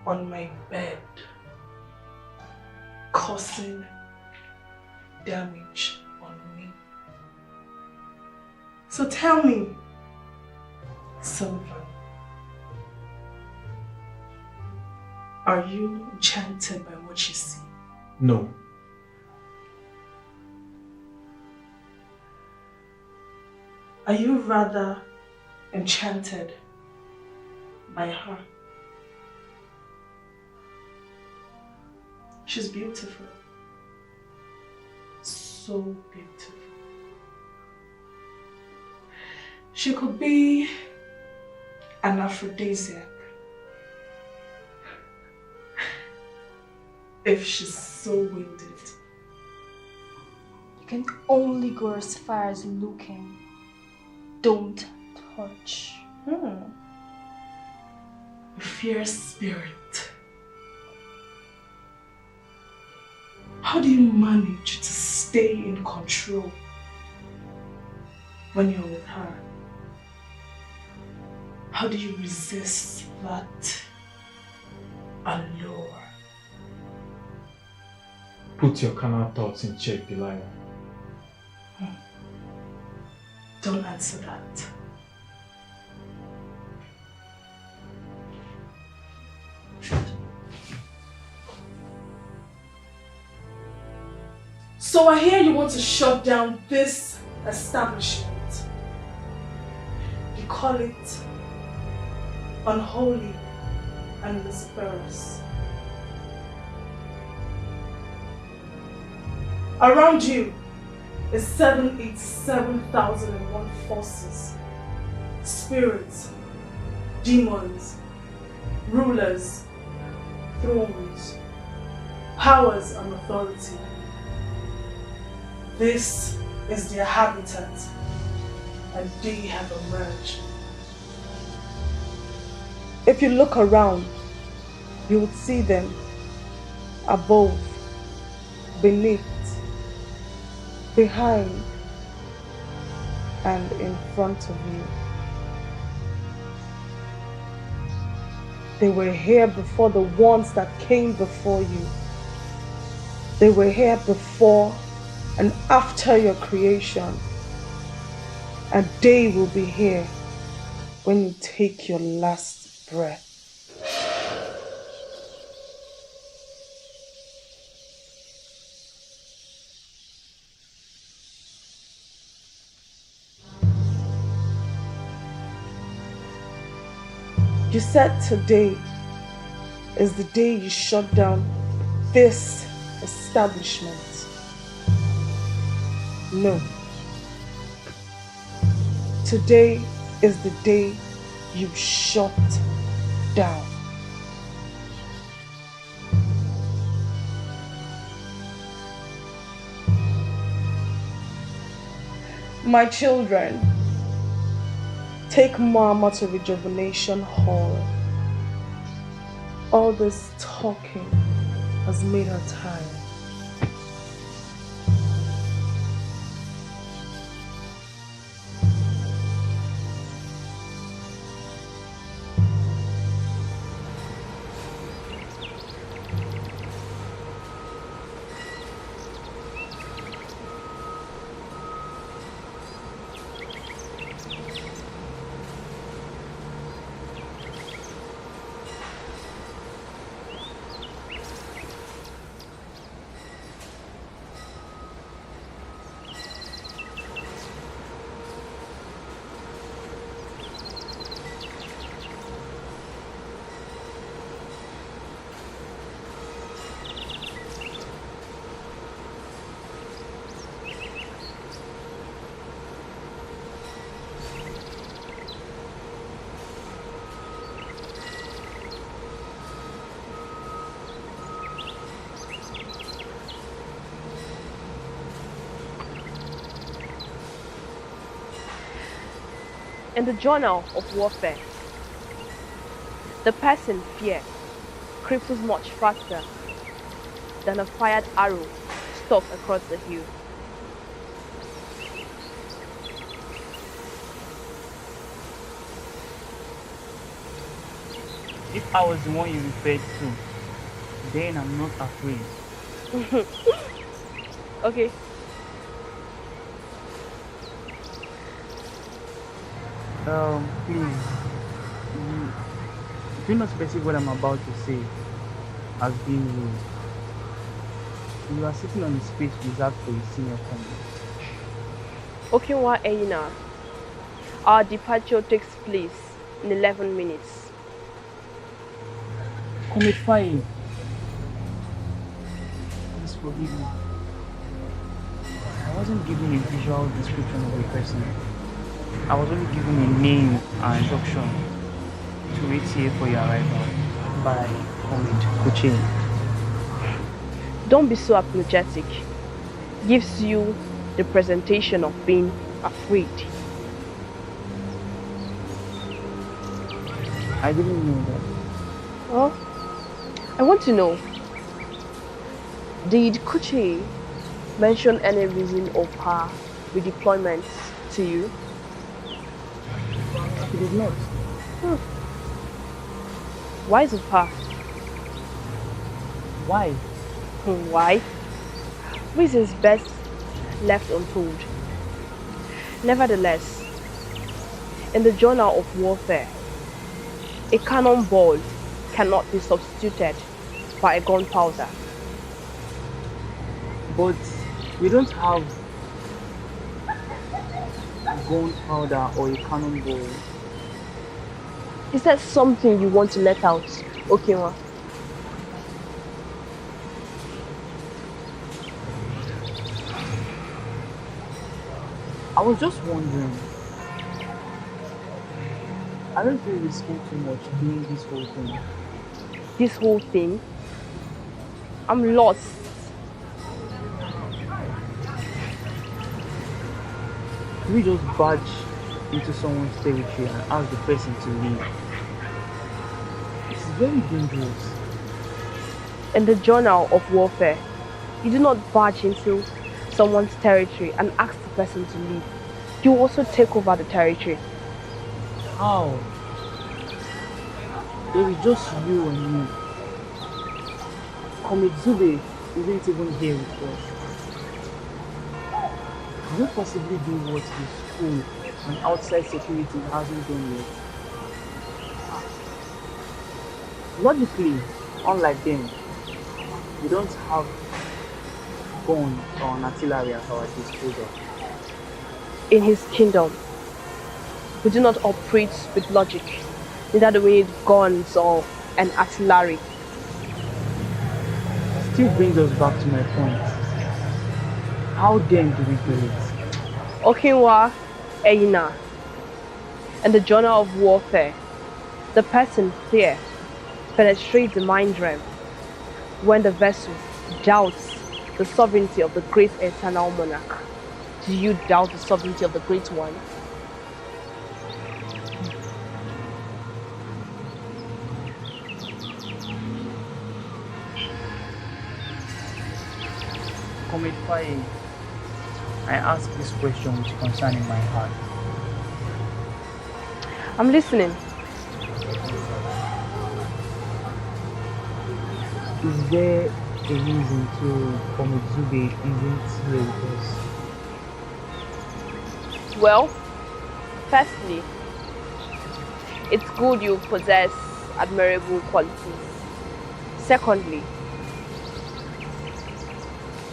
on my bed, causing damage on me. So tell me, Sullivan, are you enchanted by what you see? No. Are you rather enchanted by her? She's beautiful. So beautiful. She could be an aphrodisiac if she's so winded. You can only go as far as looking. Don't touch. A fierce spirit. How do you manage to stay in control when you're with her? How do you resist that allure? Put your carnal thoughts in check, Delilah. Don't answer that. So I hear you want to shut down this establishment. You call it unholy and mysterious. Around you is 787,001 forces, spirits, demons, rulers, thrones, powers and authority. This is their habitat, and they have emerged. If you look around, you would see them above, beneath, behind, and in front of you. They were here before the ones that came before you. They were here before and after your creation. And they will be here when you take your last breath. You said today is the day you shut down this establishment. No. Today is the day you shut down. My children, take Mama to Rejuvenation Hall. All this talking has made her tired. In the journal of warfare, the person fear cripples much faster than a fired arrow stuck across the hill. If I was the one you referred to, then I'm not afraid. Okay. Please, do not perceive what I'm about to say as being rude. You are sitting on the space reserved for a senior commander. Okinwa Eina, our departure takes place in 11 minutes. Commit fire. forgive me. I wasn't given a visual description of a person. I was only given a name and instruction to wait here for your arrival by Comrade Kuche. Don't be so apologetic. Gives you the presentation of being afraid. I didn't know that. Well, I want to know, did Kuche mention any reason of her redeployment to you? She did not. Wise of her. Why? Why? Reasons best left untold. Nevertheless, in the journal of warfare, a cannonball cannot be substituted by a gunpowder. But we don't have gunpowder or a cannonball. Is that something you want to let out, Okinwa? I was just wondering. I don't feel we spent too much doing this whole thing. This whole thing? I'm lost. We just barge into someone's territory and ask the person to leave. It's very dangerous. In the journal of warfare, you do not barge into someone's territory and ask the person to leave. You also take over the territory. How? There is just you and me. Komizube isn't even here with us. Can we possibly do what the school and outside security hasn't done yet? Logically, unlike them, we don't have guns or an artillery at our disposal. In his kingdom, we do not operate with logic, neither with guns or an artillery. Still brings us back to my point. How then do we do it? Okinwa Eina, in the journal of warfare, the person fear penetrates the mind realm when the vessel doubts the sovereignty of the great eternal monarch. Do you doubt the sovereignty of the great one? Comrade Faye, I ask this question with concern in my heart. I'm listening. Is there a reason to Komizube isn't here with us? Well, firstly, it's good you possess admirable qualities. Secondly,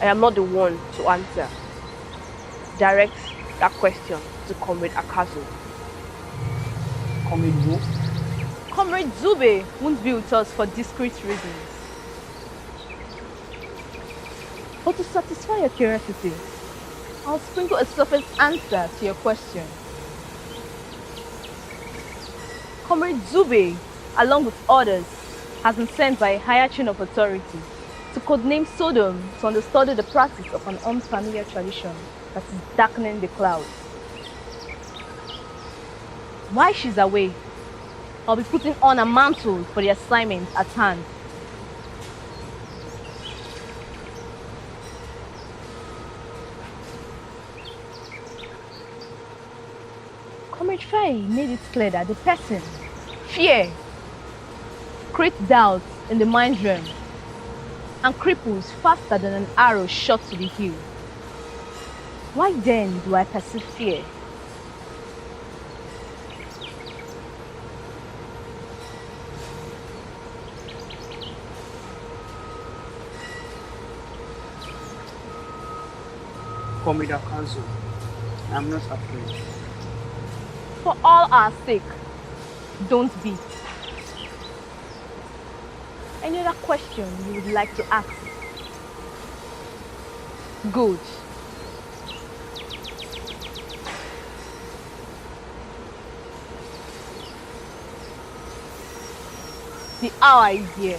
I am not the one to answer. Direct that question to Comrade Akazu. Comrade who? Comrade Zube won't be with us for discreet reasons. But to satisfy your curiosity, I'll sprinkle a surface answer to your question. Comrade Zube, along with others, has been sent by a higher chain of authority to codename Sodom to understudy the practice of an unfamiliar tradition that is darkening the clouds. While she's away, I'll be putting on a mantle for the assignment at hand. Comrade Faye made it clear that the person, fear, creates doubt in the mind realm and cripples faster than an arrow shot to the heel. Why then do I perceive fear? Comrade Akazu, I'm not afraid. For all our sake, don't be. Any other question you would like to ask? Good. The hour is here.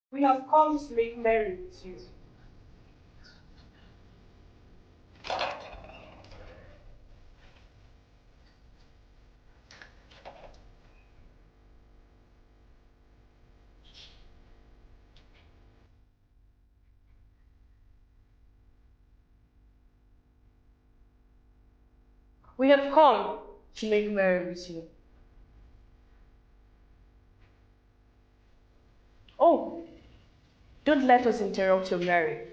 We have come to make merry with you. We have come to make merry with you. Oh, don't let us interrupt your merry.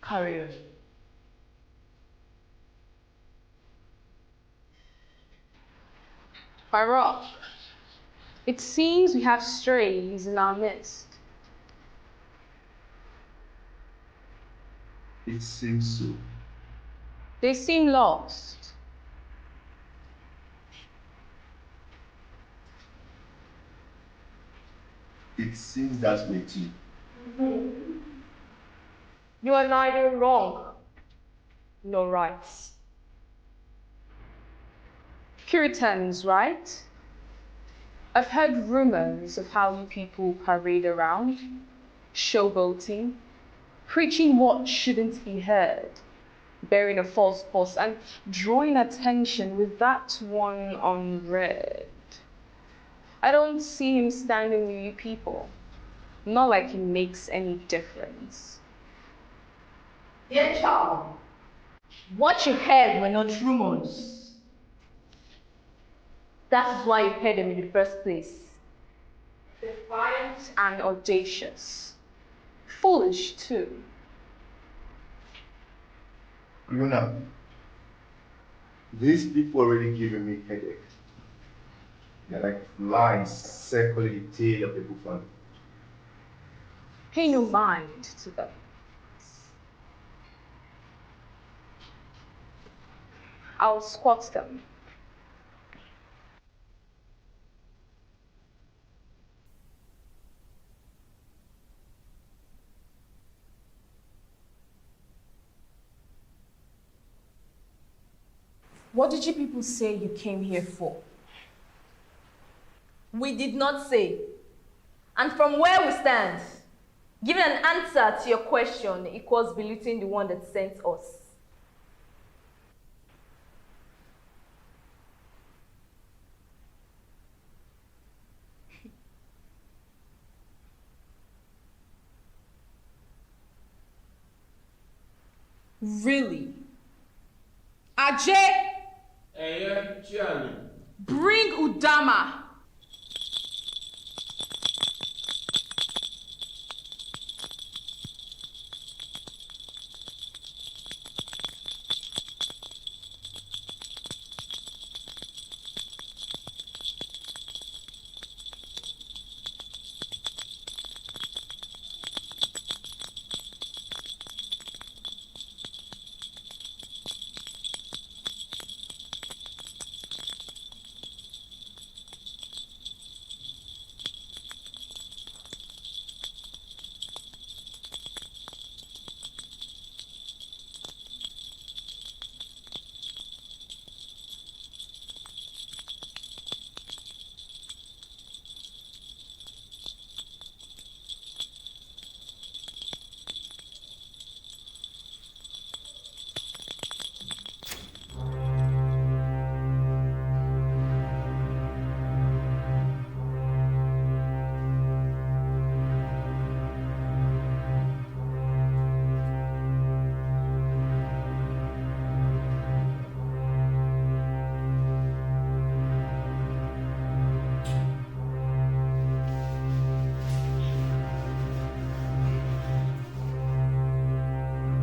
Carry on. Barak, it seems we have strays in our midst. It seems so. They seem lost. It seems that way too. You are neither wrong nor right. Puritans, right? I've heard rumors of how you people parade around, showboating, preaching what shouldn't be heard, bearing a false pulse, and drawing attention with that one on red. I don't see him standing with you people. Not like it makes any difference. Dear child, what you heard were not rumors. That is why you heard them in the first place. Defiant and audacious. Foolish, too. Luna, these people already giving me headache. They're like flies circling the tail of the buffalo. Pay no mind to them. I'll squat them. What did you people say you came here for? We did not say. And from where we stand, giving an answer to your question equals belittling the one that sent us. Really? Ajay! Bring Udama.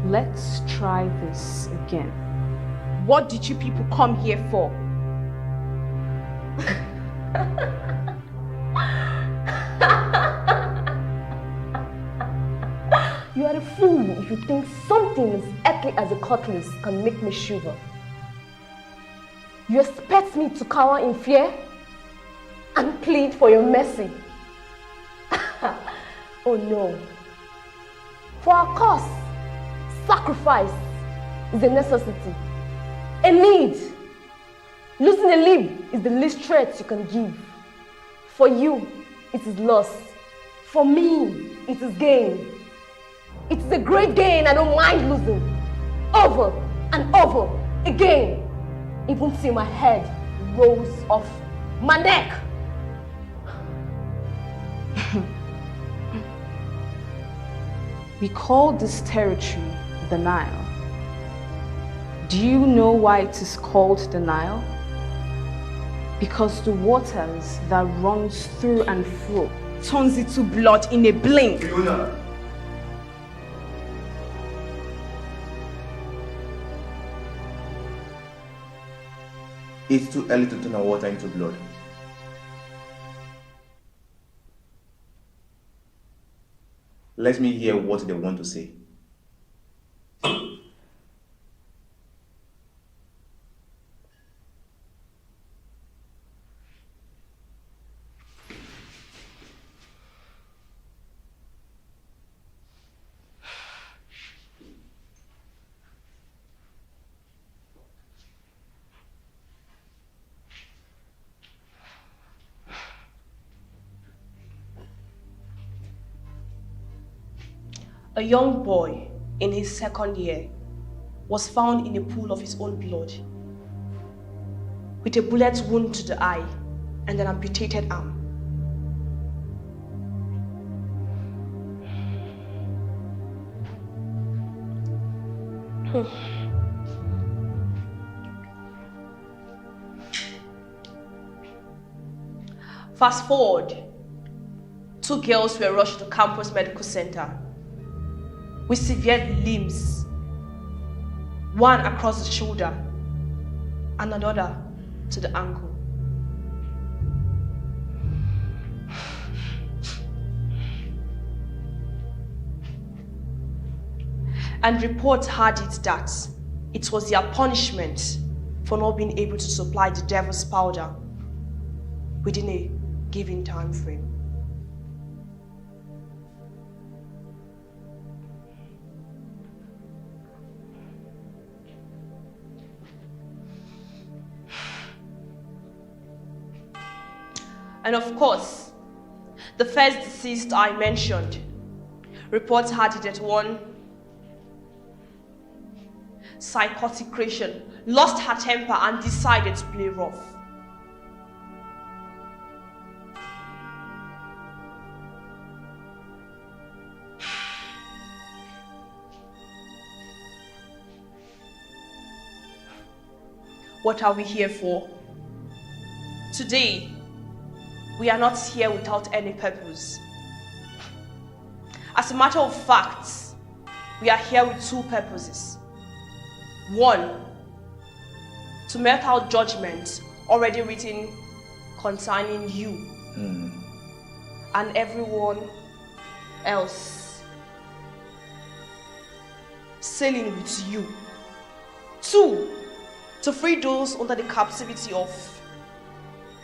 Let's try this again. What did you people come here for? You are a fool if you think something as earthly as a cutlass can make me shiver. You expect me to cower in fear and plead for your mercy. Oh no. For our cause, sacrifice is a necessity, a need. Losing a limb is the least threat you can give. For you, it is loss. For me, it is gain. It is a great gain I don't mind losing. Over and over again. Even till my head rolls off my neck. We call this territory the Nile. Do you know why it is called the Nile? Because the waters that runs through and through turns into blood in a blink. Fiona! It's too early to turn our water into blood. Let me hear what they want to say. A young boy in his second year was found in a pool of his own blood with a bullet wound to the eye and an amputated arm. Fast forward, 2 girls were rushed to campus medical center with severed limbs, one across the shoulder and another to the ankle. And reports had it that it was their punishment for not being able to supply the devil's powder within a given time frame. And of course, the first deceased I mentioned, reports had it that one psychotic creation lost her temper and decided to play rough. What are we here for? Today, we are not here without any purpose. As a matter of fact, we are here with 2 purposes. 1, to melt out judgment already written concerning you and everyone else sailing with you. 2, to free those under the captivity of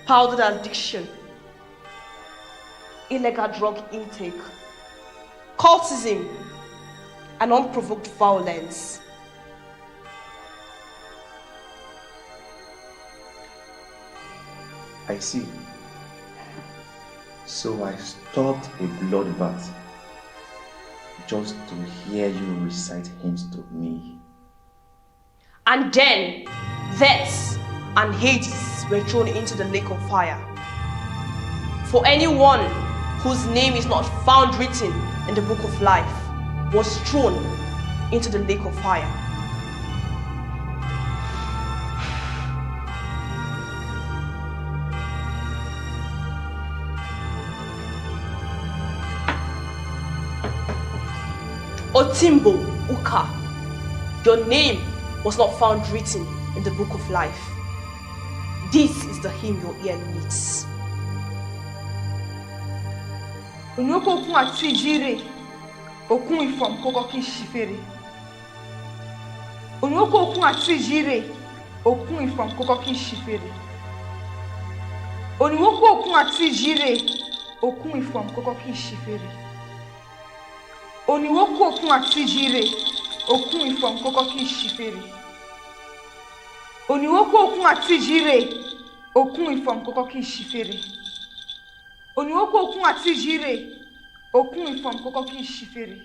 powdered addiction, illegal drug intake, cultism, and unprovoked violence. I see. So I stopped a bloodbath just to hear you recite hymns to me. And then death and Hades were thrown into the lake of fire. For anyone whose name is not found written in the book of life was thrown into the lake of fire. Otimbo Uka, your name was not found written in the book of life. This is the hymn your ear needs. okun ifom koko ki shifere. Onwoko okun ati jire, okun ifom koko ki shifere. Onwoko okun ati jire, okun ifom koko ki shifere. Onwoko okun ati jire, okun ifom koko ki shifere. Onwoko okun ati jire, okun ifom koko ki shifere. Onwoko okun ati jire, okun ifom koko ki shifere.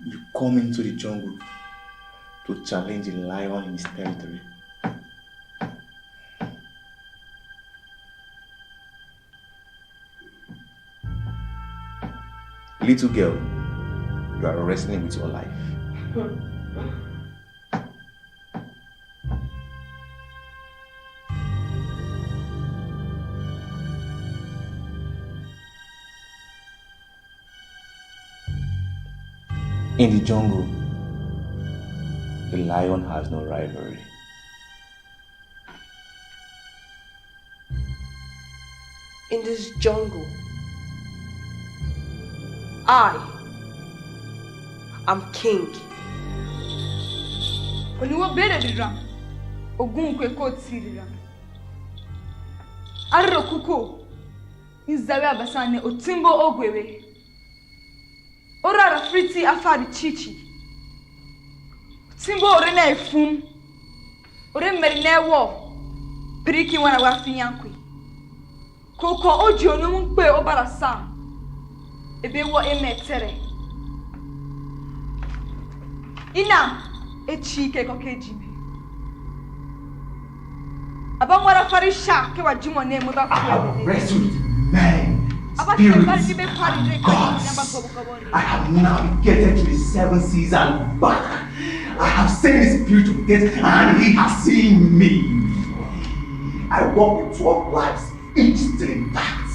You come into the jungle to challenge the lion in his territory. Little girl, you are wrestling with your life. In the jungle, the lion has no rivalry. In this jungle, I am king. Oniwo bere dira, ogun kwe ko tirira. Arro kuko, izawe abasane otimbo ogwewe. Ora friti afari chichi. Timbo ore na efum. Ore meri na ewo. Priki wana wa finyankwi. Koko oji onu mpe obara sam. Ebe wo emetere. Ina echike kokejime. Abamwara farisha ke wajimo ne mo ba I wrestled with men. Spirits and gods. I have navigated to the 7 seas and back. I have seen the spirit of death and he has seen me. I walk with 12 lives, each still intact.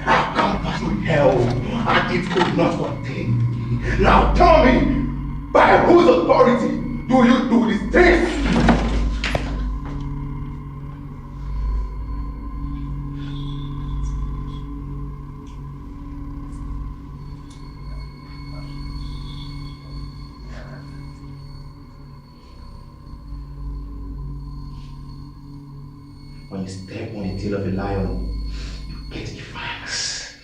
I have come through hell and it could not contain me. Now tell me, by whose authority do you do these things? When you step on the tail of a lion, you get defiance.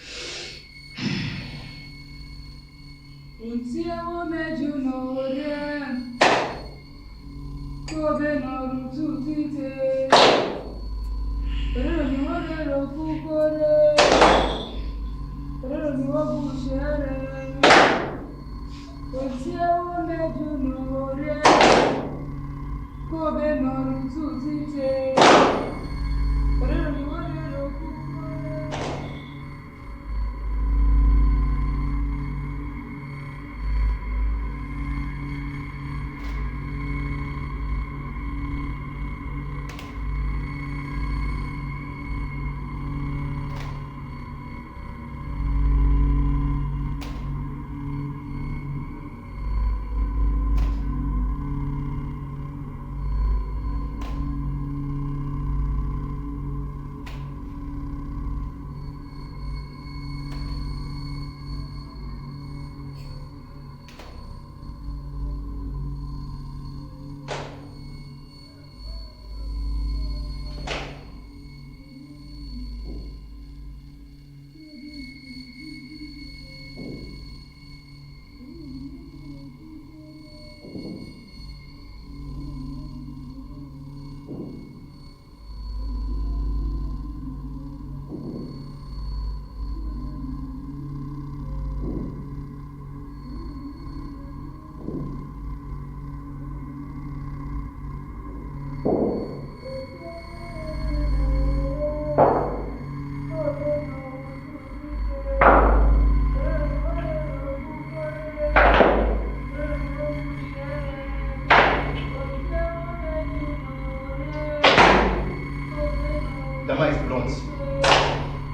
Dama is blunt.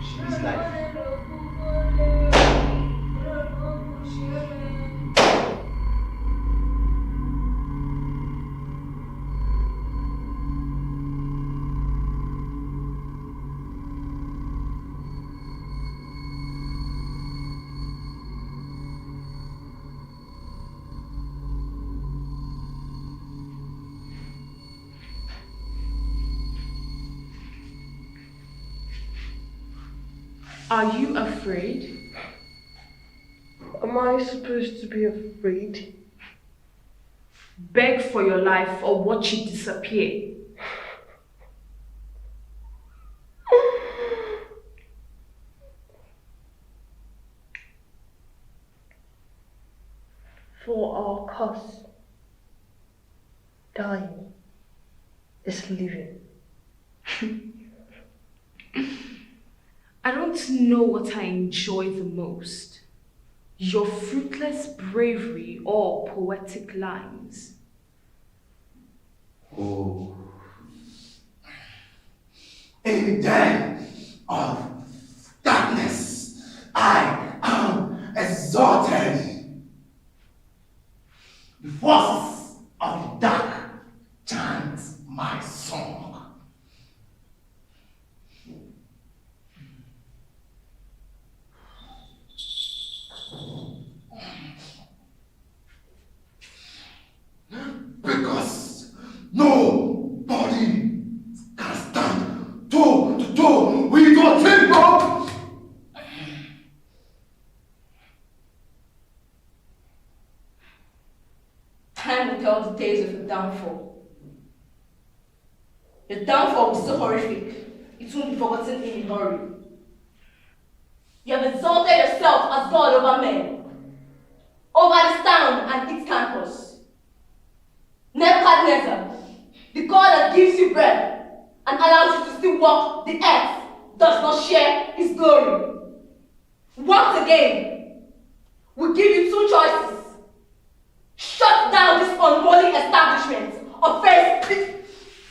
She is life. Are you afraid? Am I supposed to be afraid? Beg for your life or watch it disappear. For our cause, dying is living. I don't know what I enjoy the most. Your fruitless bravery or poetic lines. Oh. In the den of darkness, I am exalted. The forces of the dark chant my song. Because nobody can stand toe to toe with your temple. Time will tell the tales of your downfall. Your downfall was so horrific, it won't be forgotten in a hurry. You have exalted yourself as God over men, over this town and its campus. Nebuchadnezzar, the God that gives you bread and allows you to still walk the earth, does not share his glory. Once again, we give you two choices. Shut down this unholy establishment or face this.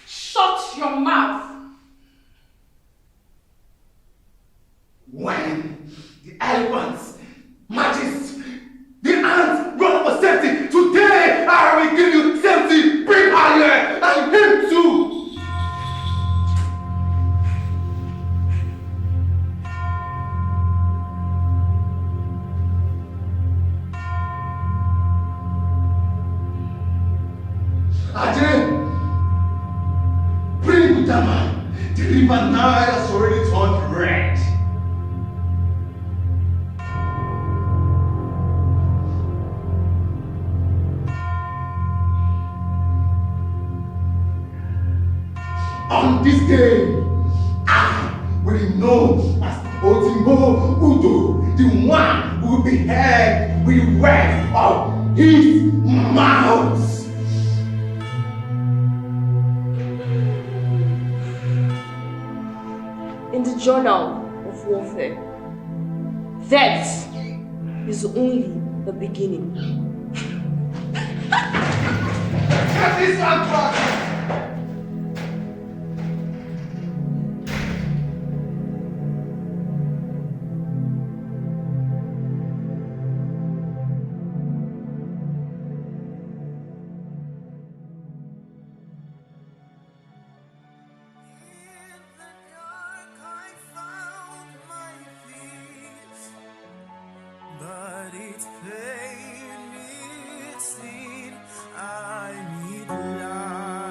Shut your mouth. When the elephants matches, the ants run for safety. Today I will give you safety. Bring her here and him too. Ajay, bring Budama. The river Nile has already turned red. On this day, I will be known as Otimbo Udo, the one who will be heard with the words of his mouth. In the journal of warfare, that is only the beginning. Get this contract! But it's plain, it's seen, I need light.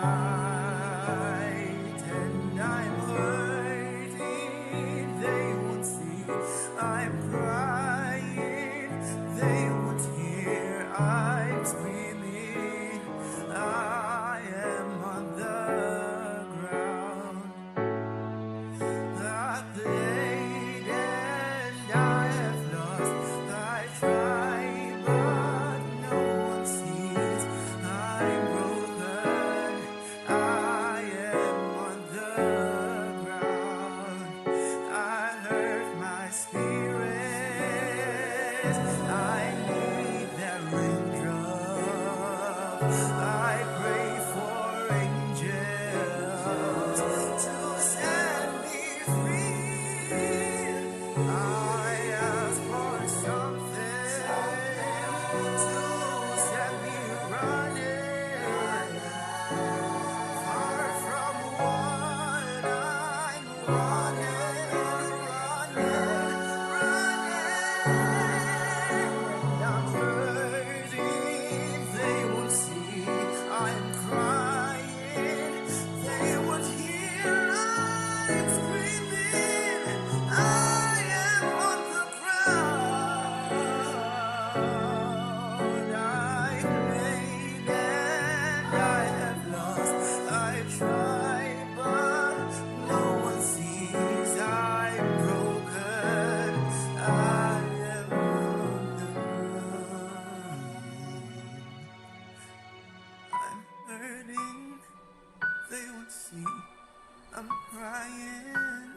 crying,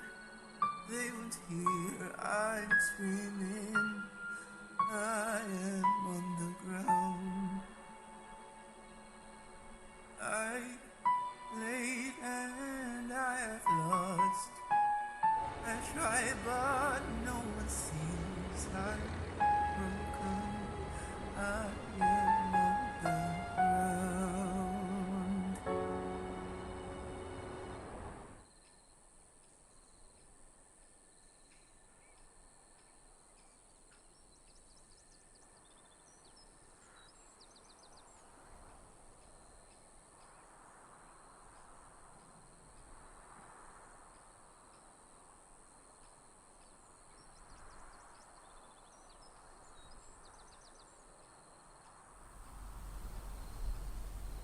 they won't hear I'm screaming. I am on the ground. I played and I have lost. I try but no one sees I'm broken. I am on the ground.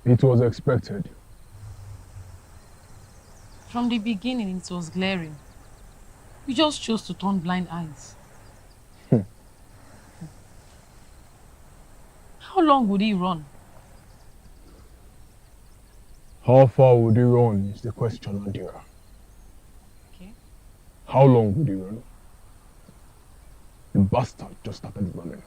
It was expected. From the beginning, it was glaring. You just chose to turn blind eyes. How long would he run? How far would he run is the question, Adira. Okay. How long would he run? The bastard just started running.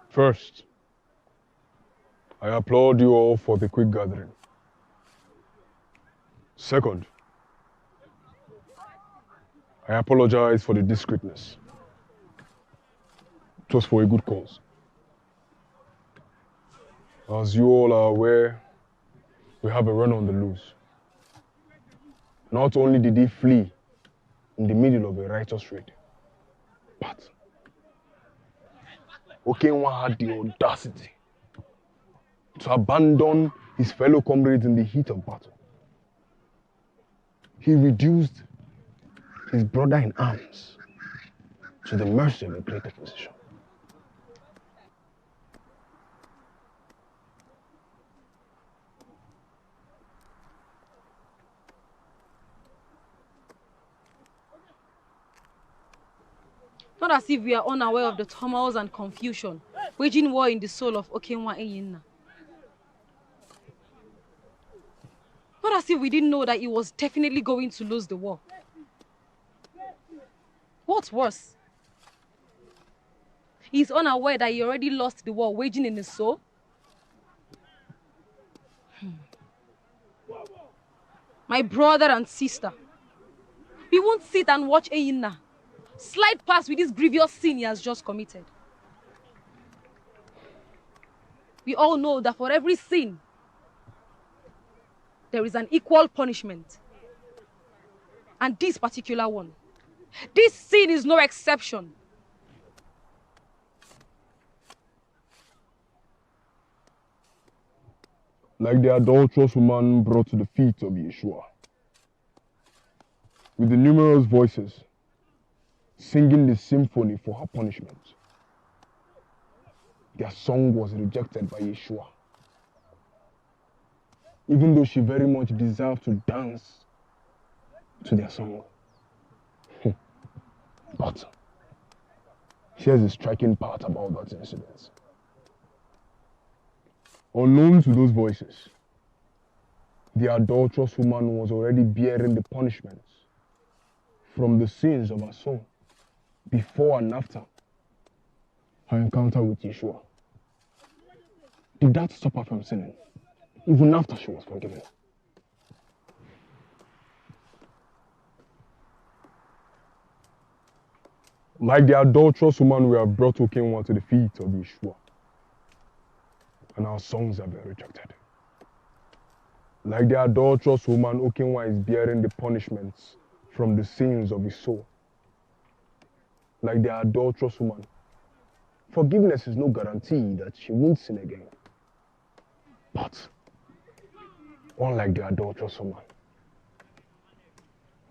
First, I applaud you all for the quick gathering. Second, I apologize for the discreetness. It was for a good cause. As you all are aware, we have a run on the loose. Not only did he flee in the middle of a righteous raid, but Okenwa had the audacity to abandon his fellow comrades in the heat of battle. He reduced his brother in arms to the mercy of a great opposition. Not as if we are unaware of the turmoils and confusion waging war in the soul of Okenwa Enyinna. Not as if we didn't know that he was definitely going to lose the war. What's worse? He's unaware that he already lost the war waging in his soul. My brother and sister, we won't sit and watch Enyinna slide past with this grievous sin he has just committed. We all know that for every sin, there is an equal punishment. And this particular one, this sin is no exception. Like the adulterous woman brought to the feet of Yeshua, with the numerous voices singing the symphony for her punishment. Their song was rejected by Yeshua, even though she very much deserved to dance to their song. But here's the striking part about that incident. Unknown to those voices, the adulterous woman was already bearing the punishments from the sins of her soul before and after her encounter with Yeshua. Did that stop her from sinning, even after she was forgiven? Like the adulterous woman, we have brought Okenwa to the feet of Yeshua, and our songs have been rejected. Like the adulterous woman, Okenwa is bearing the punishments from the sins of his soul. Like the adulterous woman, forgiveness is no guarantee that she won't sin again. But, unlike the adulterous woman,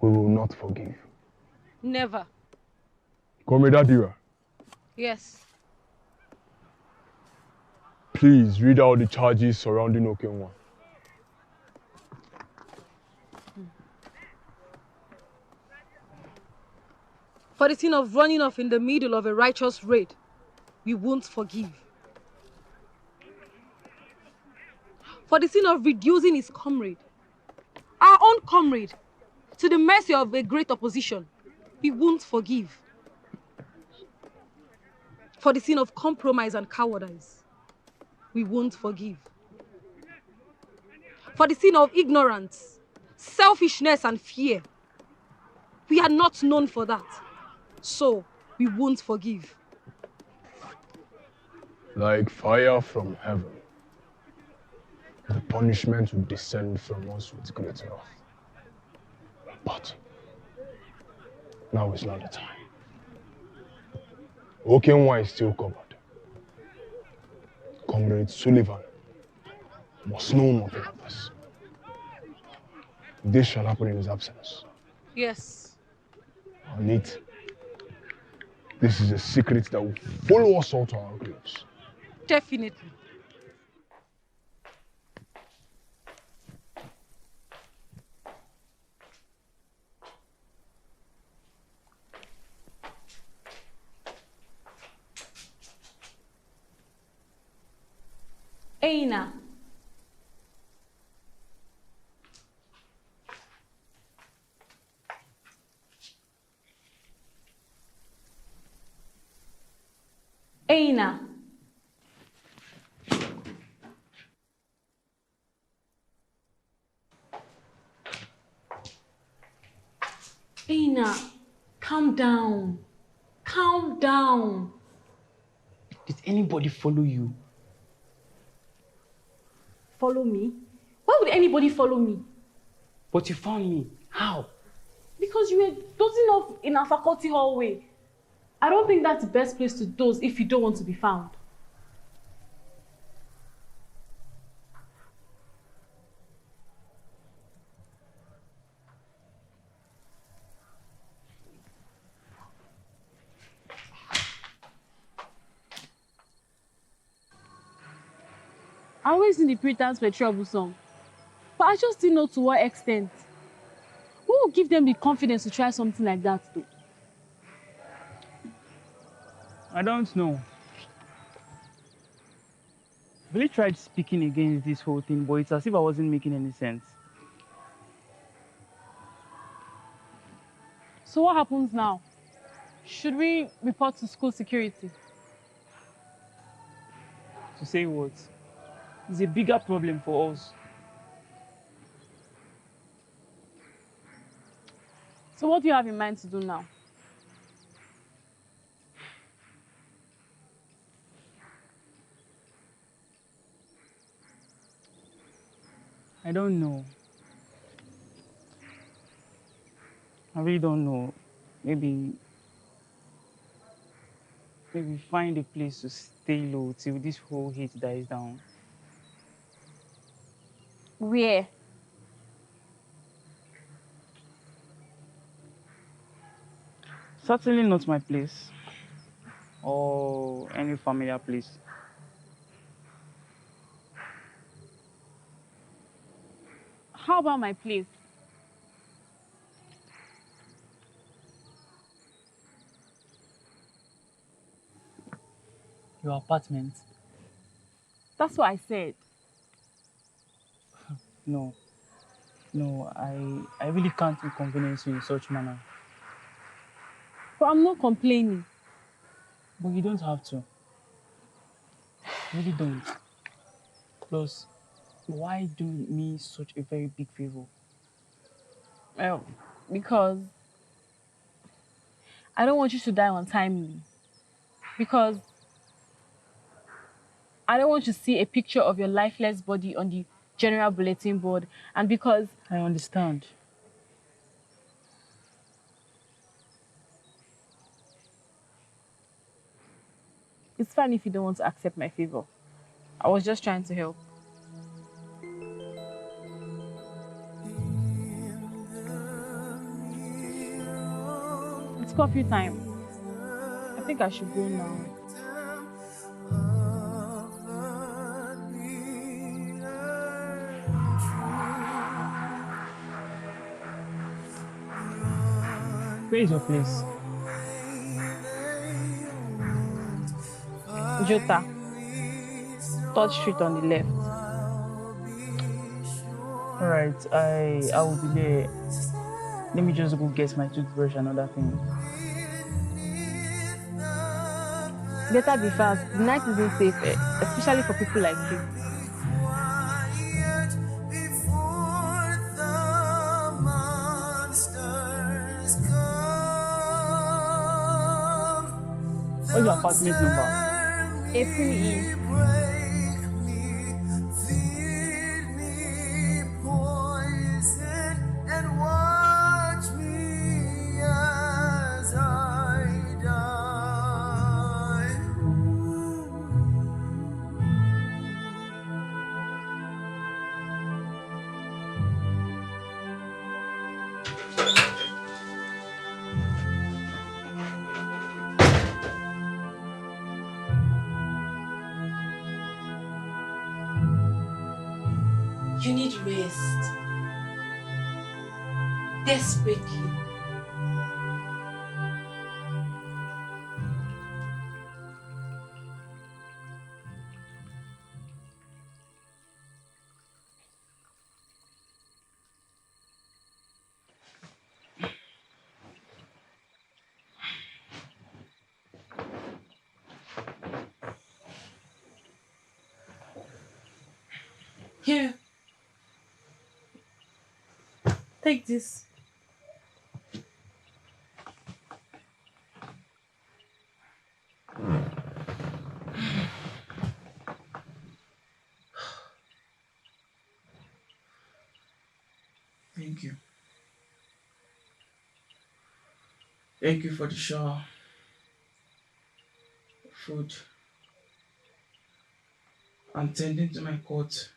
we will not forgive. Never. Comrade Adira, Yes. please read out the charges surrounding Okenwa. For the sin of running off in the middle of a righteous raid, we won't forgive. For the sin of reducing his comrade, our own comrade, to the mercy of a great opposition, we won't forgive. For the sin of compromise and cowardice, we won't forgive. For the sin of ignorance, selfishness and fear, we are not known for that, so we won't forgive. Like fire from heaven, the punishment will descend from us with great wrath. But now is not the time. Okenwa is still covered. Comrade Sullivan must know nothing of this. This shall happen in his absence. Yes. Anita, this is a secret that will follow us all to our graves. Definitely. Aina. Aina. Aina, calm down. Calm down. Did anybody follow you? Follow me? Why would anybody follow me? But you found me. How? Because you were dozing off in our faculty hallway. I don't think that's the best place to doze if you don't want to be found. I always knew the Puritans were troublesome, but I just didn't know to what extent. Who would give them the confidence to try something like that, though? I don't know. I really tried speaking against this whole thing, but it's as if I wasn't making any sense. So what happens now? Should we report to school security? To say what? It's a bigger problem for us. So what do you have in mind to do now? I don't know. I really don't know. Maybe find a place to stay low till this whole heat dies down. Where? Certainly not my place. Or any familiar place. How about my place? Your apartment? That's what I said. No, I really can't inconvenience you in such manner. But I'm not complaining. But you don't have to. You really don't. Plus, why do me such a very big favor? Well, because I don't want you to die untimely. Because I don't want to see a picture of your lifeless body on the general bulletin board, and because... I understand. It's fine if you don't want to accept my favor. I was just trying to help. It's coffee time. think I should go now. Where is your place? Jota, 3rd Street on the left. Alright, I will be there. Let me just go get my toothbrush and other things. Better be fast. The night isn't safe, especially for people like you. What's your apartment number? April E. You need rest. Desperately. Here. Take this. Thank you. Thank you for the shower, food, and tending to my coat.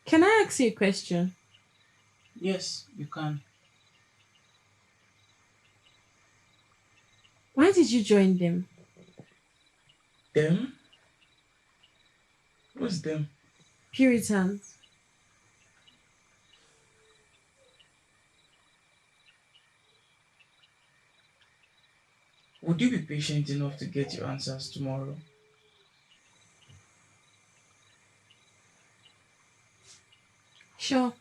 Can I ask you a question? Yes, you can. Why did you join them? Them? What's them? Puritans. Would you be patient enough to get your answers tomorrow? Sure.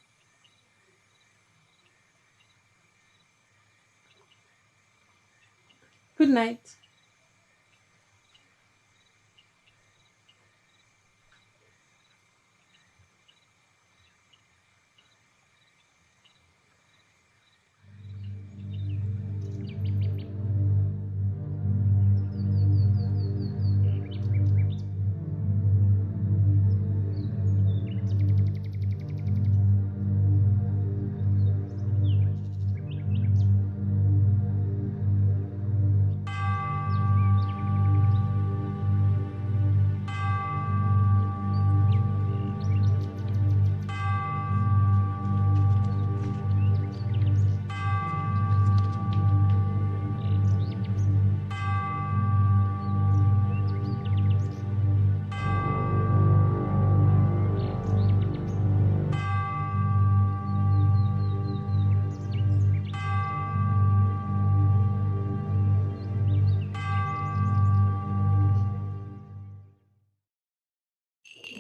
Good night.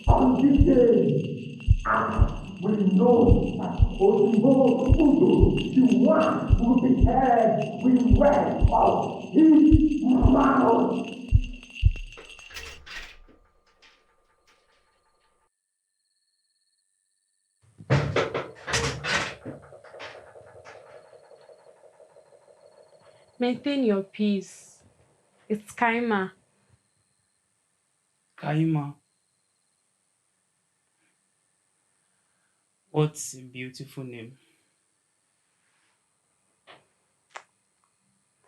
On this day, we know that Osimbo Udo, the one who prepared we went of his mouth. Maintain your peace. It's Kaima. Kaima. What a beautiful name.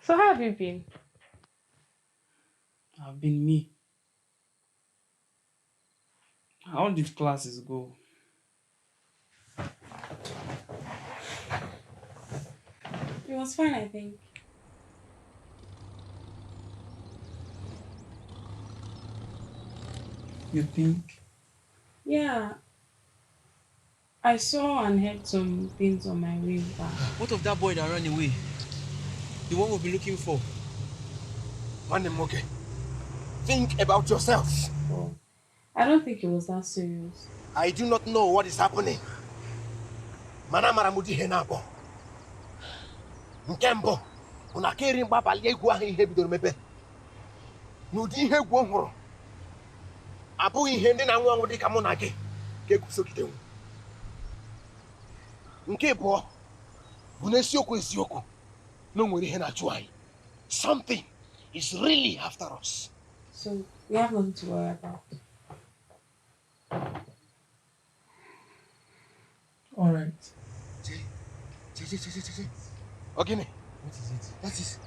So how have you been? I've been me. How did classes go? It was fine, I think. You think? Yeah. I saw and heard some things on my way back. What of that boy that ran away? The one we'll be looking for. Manemoke, think about yourself. Oh, I don't think it was that serious. I do not know what is happening. Manamaramudi henabo. Nkembo, unakeri mbabali egwu ahụ ihe bidoro mepe. N'ụdị ihe egwu ọhụrụ. Abụghị ihe ndị na-anwụ anwụ dị ka mụ na gị ka egwusogidenwu. Nke abụọ bụ n'esiokwu esiokwu na o nwere ihe na-achụ anyị. Something is really after us. So we have nothing to worry about. All right. Ogini. What is it? That is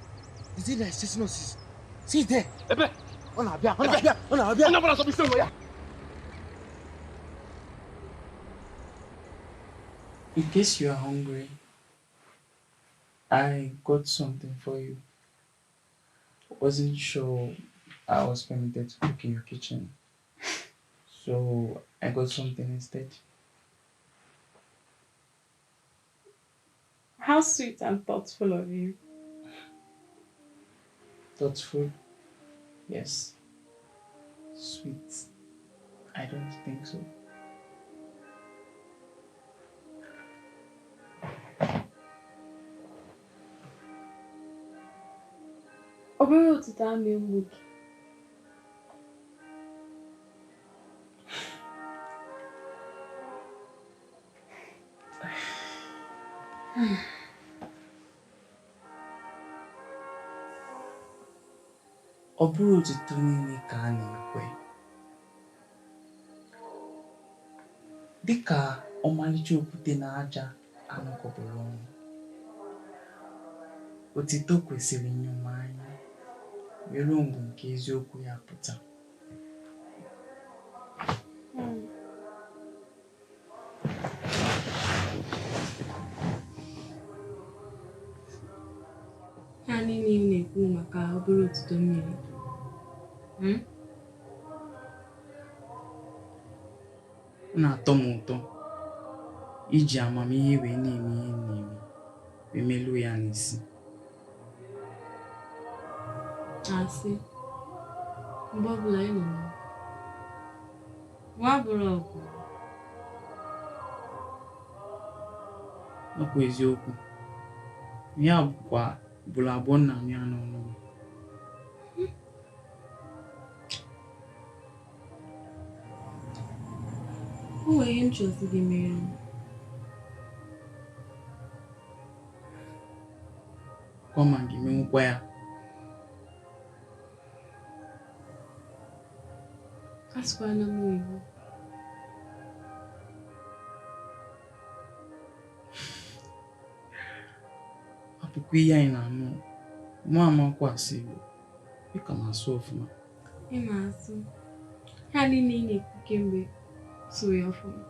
it that is chasing us? See it there. Ebe. Ona bana so bi so ya. In case you are hungry, I got something for you. Wasn't sure I was permitted to cook in your kitchen, so I got something instead. How sweet and thoughtful of you. Thoughtful? Yes. Sweet? I don't think so. Obere to tell me mood. Ọ bụrụ otuto niile ka a na-ekwe, dịka ọmalịcha okwute na aja anọkọbara ọnụ. Otito kwesịrị inyom anya were mgbe nke eziokwu ya pụta. Ha niile na-ekwu maka obere otuto mmiri. Ọ na-atọ m ụtọ iji amamihe wee na-eme ihe na-eme wee meluo ya n'isi. Asị, mgbe ọbụla ị nọ nwa bụrụ ọgụ. Ọ bụ eziokwu. Ya bụkwa bụrụ abụọ nna m ya n'ọnụ. O nwere ihe m chọrọ gị mere m. Kwa ma gị menwukwa ya. Asịkwana m oyibo. Apụkwa ihe anyị na-anụ. Mụ amakwa asị Igbo. Ị ka na-asụ ọfụma. Ị na-asụ. Ha niile ị na-ekwu kemgbe so ya ọfụma.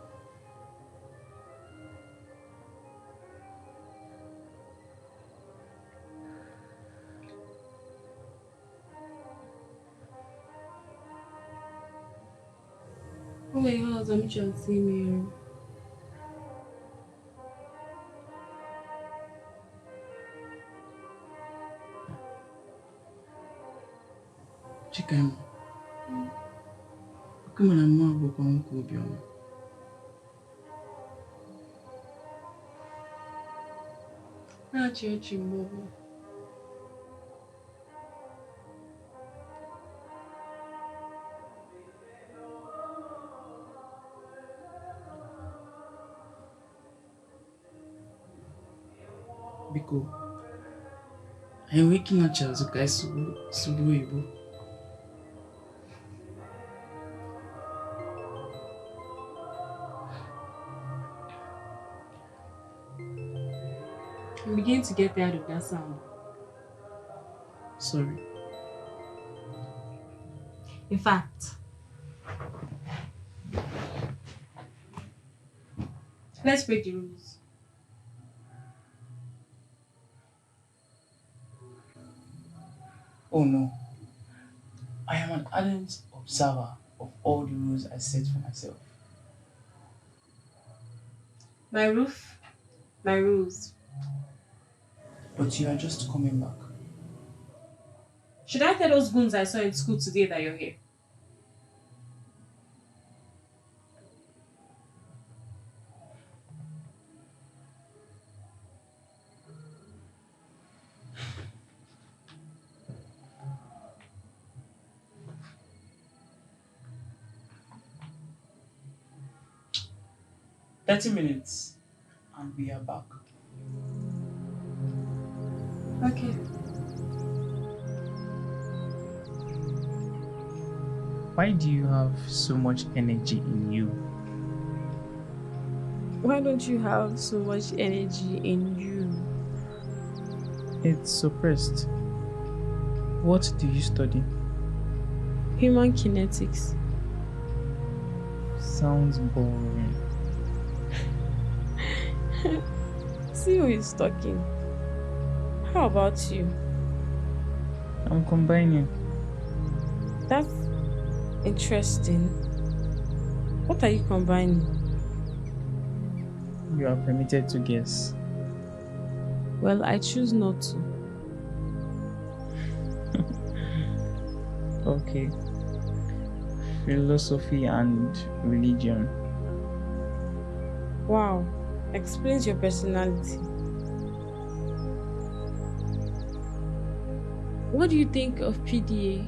O nwere ihe ọzọ m chọrọ imere m. Chikema, ọkụ mara mma bụkwa nwoke obiọma. Na-achị ọchị mgbe ọbụla. Biko, anyị nwere ike ịnachi azụ ka anyị sụrụ oyibo. I'm beginning to get tired of that sound. Sorry. In fact, let's break the rules. Oh no, I am an ardent observer of all the rules I set for myself. My roof, my rules. But you are just coming back. Should I tell those goons I saw in school today that you're here? "30 minutes and we are back." Okay. Why do you have so much energy in you? Why don't you have so much energy in you? It's suppressed. What do you study? Human kinetics. Sounds boring. See who is talking. How about you? I'm combining. That's interesting. What are you combining? You are permitted to guess. Well, I choose not to. Okay. Philosophy and religion. Wow. Explains your personality. What do you think of PDA?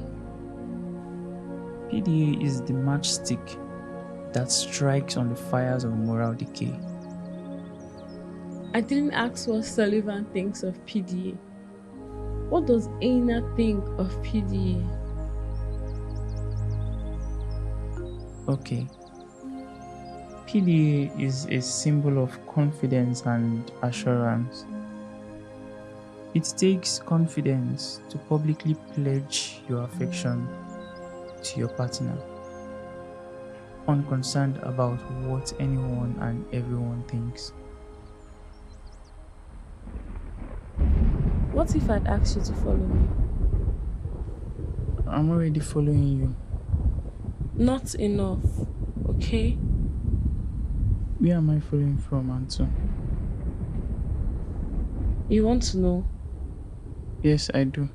PDA is the matchstick that strikes on the fires of moral decay. I didn't ask what Sullivan thinks of PDA. What does Aina think of PDA? Okay. PDA is a symbol of confidence and assurance. It takes confidence to publicly pledge your affection to your partner, unconcerned about what anyone and everyone thinks. What if I'd asked you to follow me? I'm already following you. Not enough, okay? Where am I following from, Anto? You want to know? Yes, I do.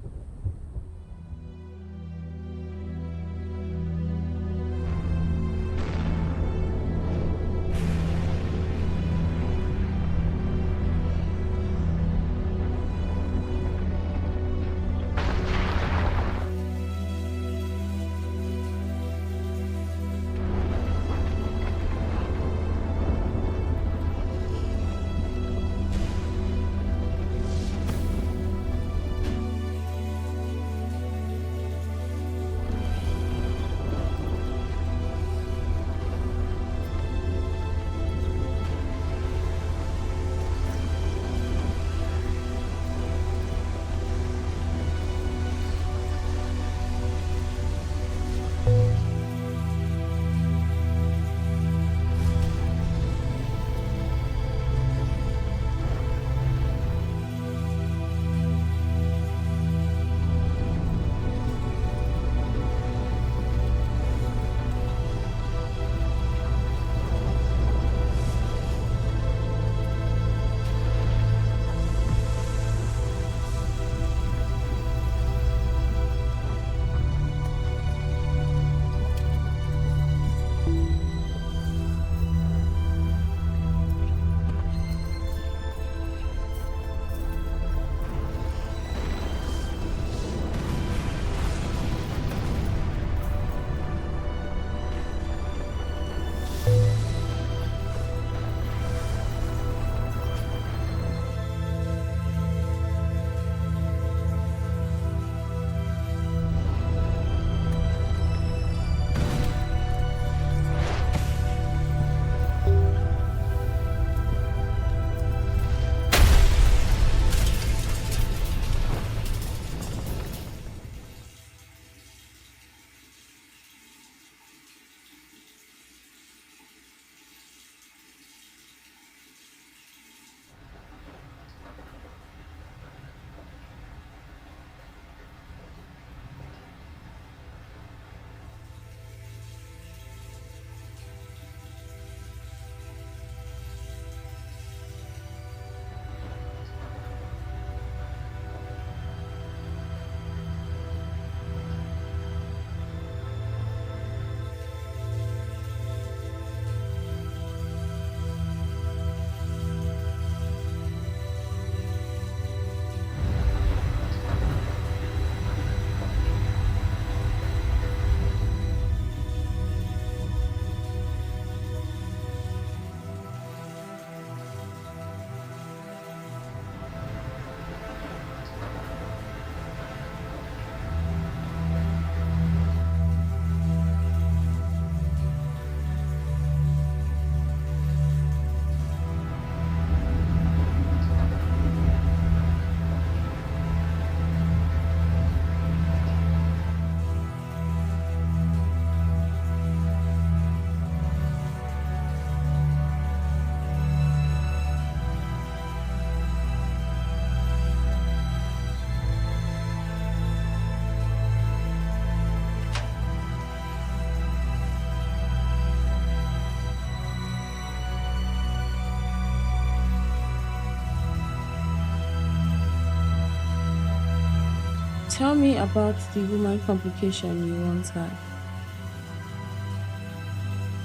Tell me about the woman complication you once had.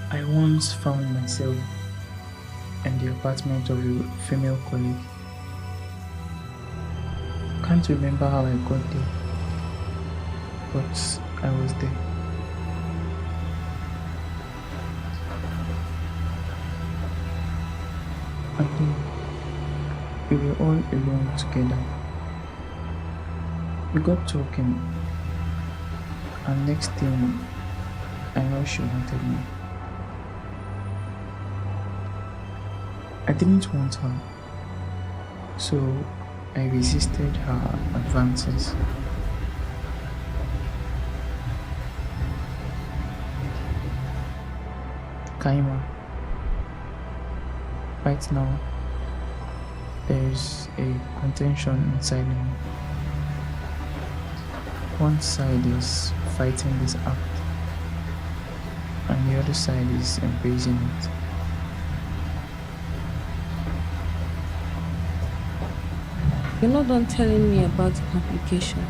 I once found myself in the apartment of a female colleague. Can't remember how I got there, but I was there. And then we were all alone together. We got talking, and next thing I know, she wanted me. I didn't want her, so I resisted her advances. Kaima, right now, there's a contention inside me. One side is fighting this act, and the other side is embracing it. You're not done telling me about the complication.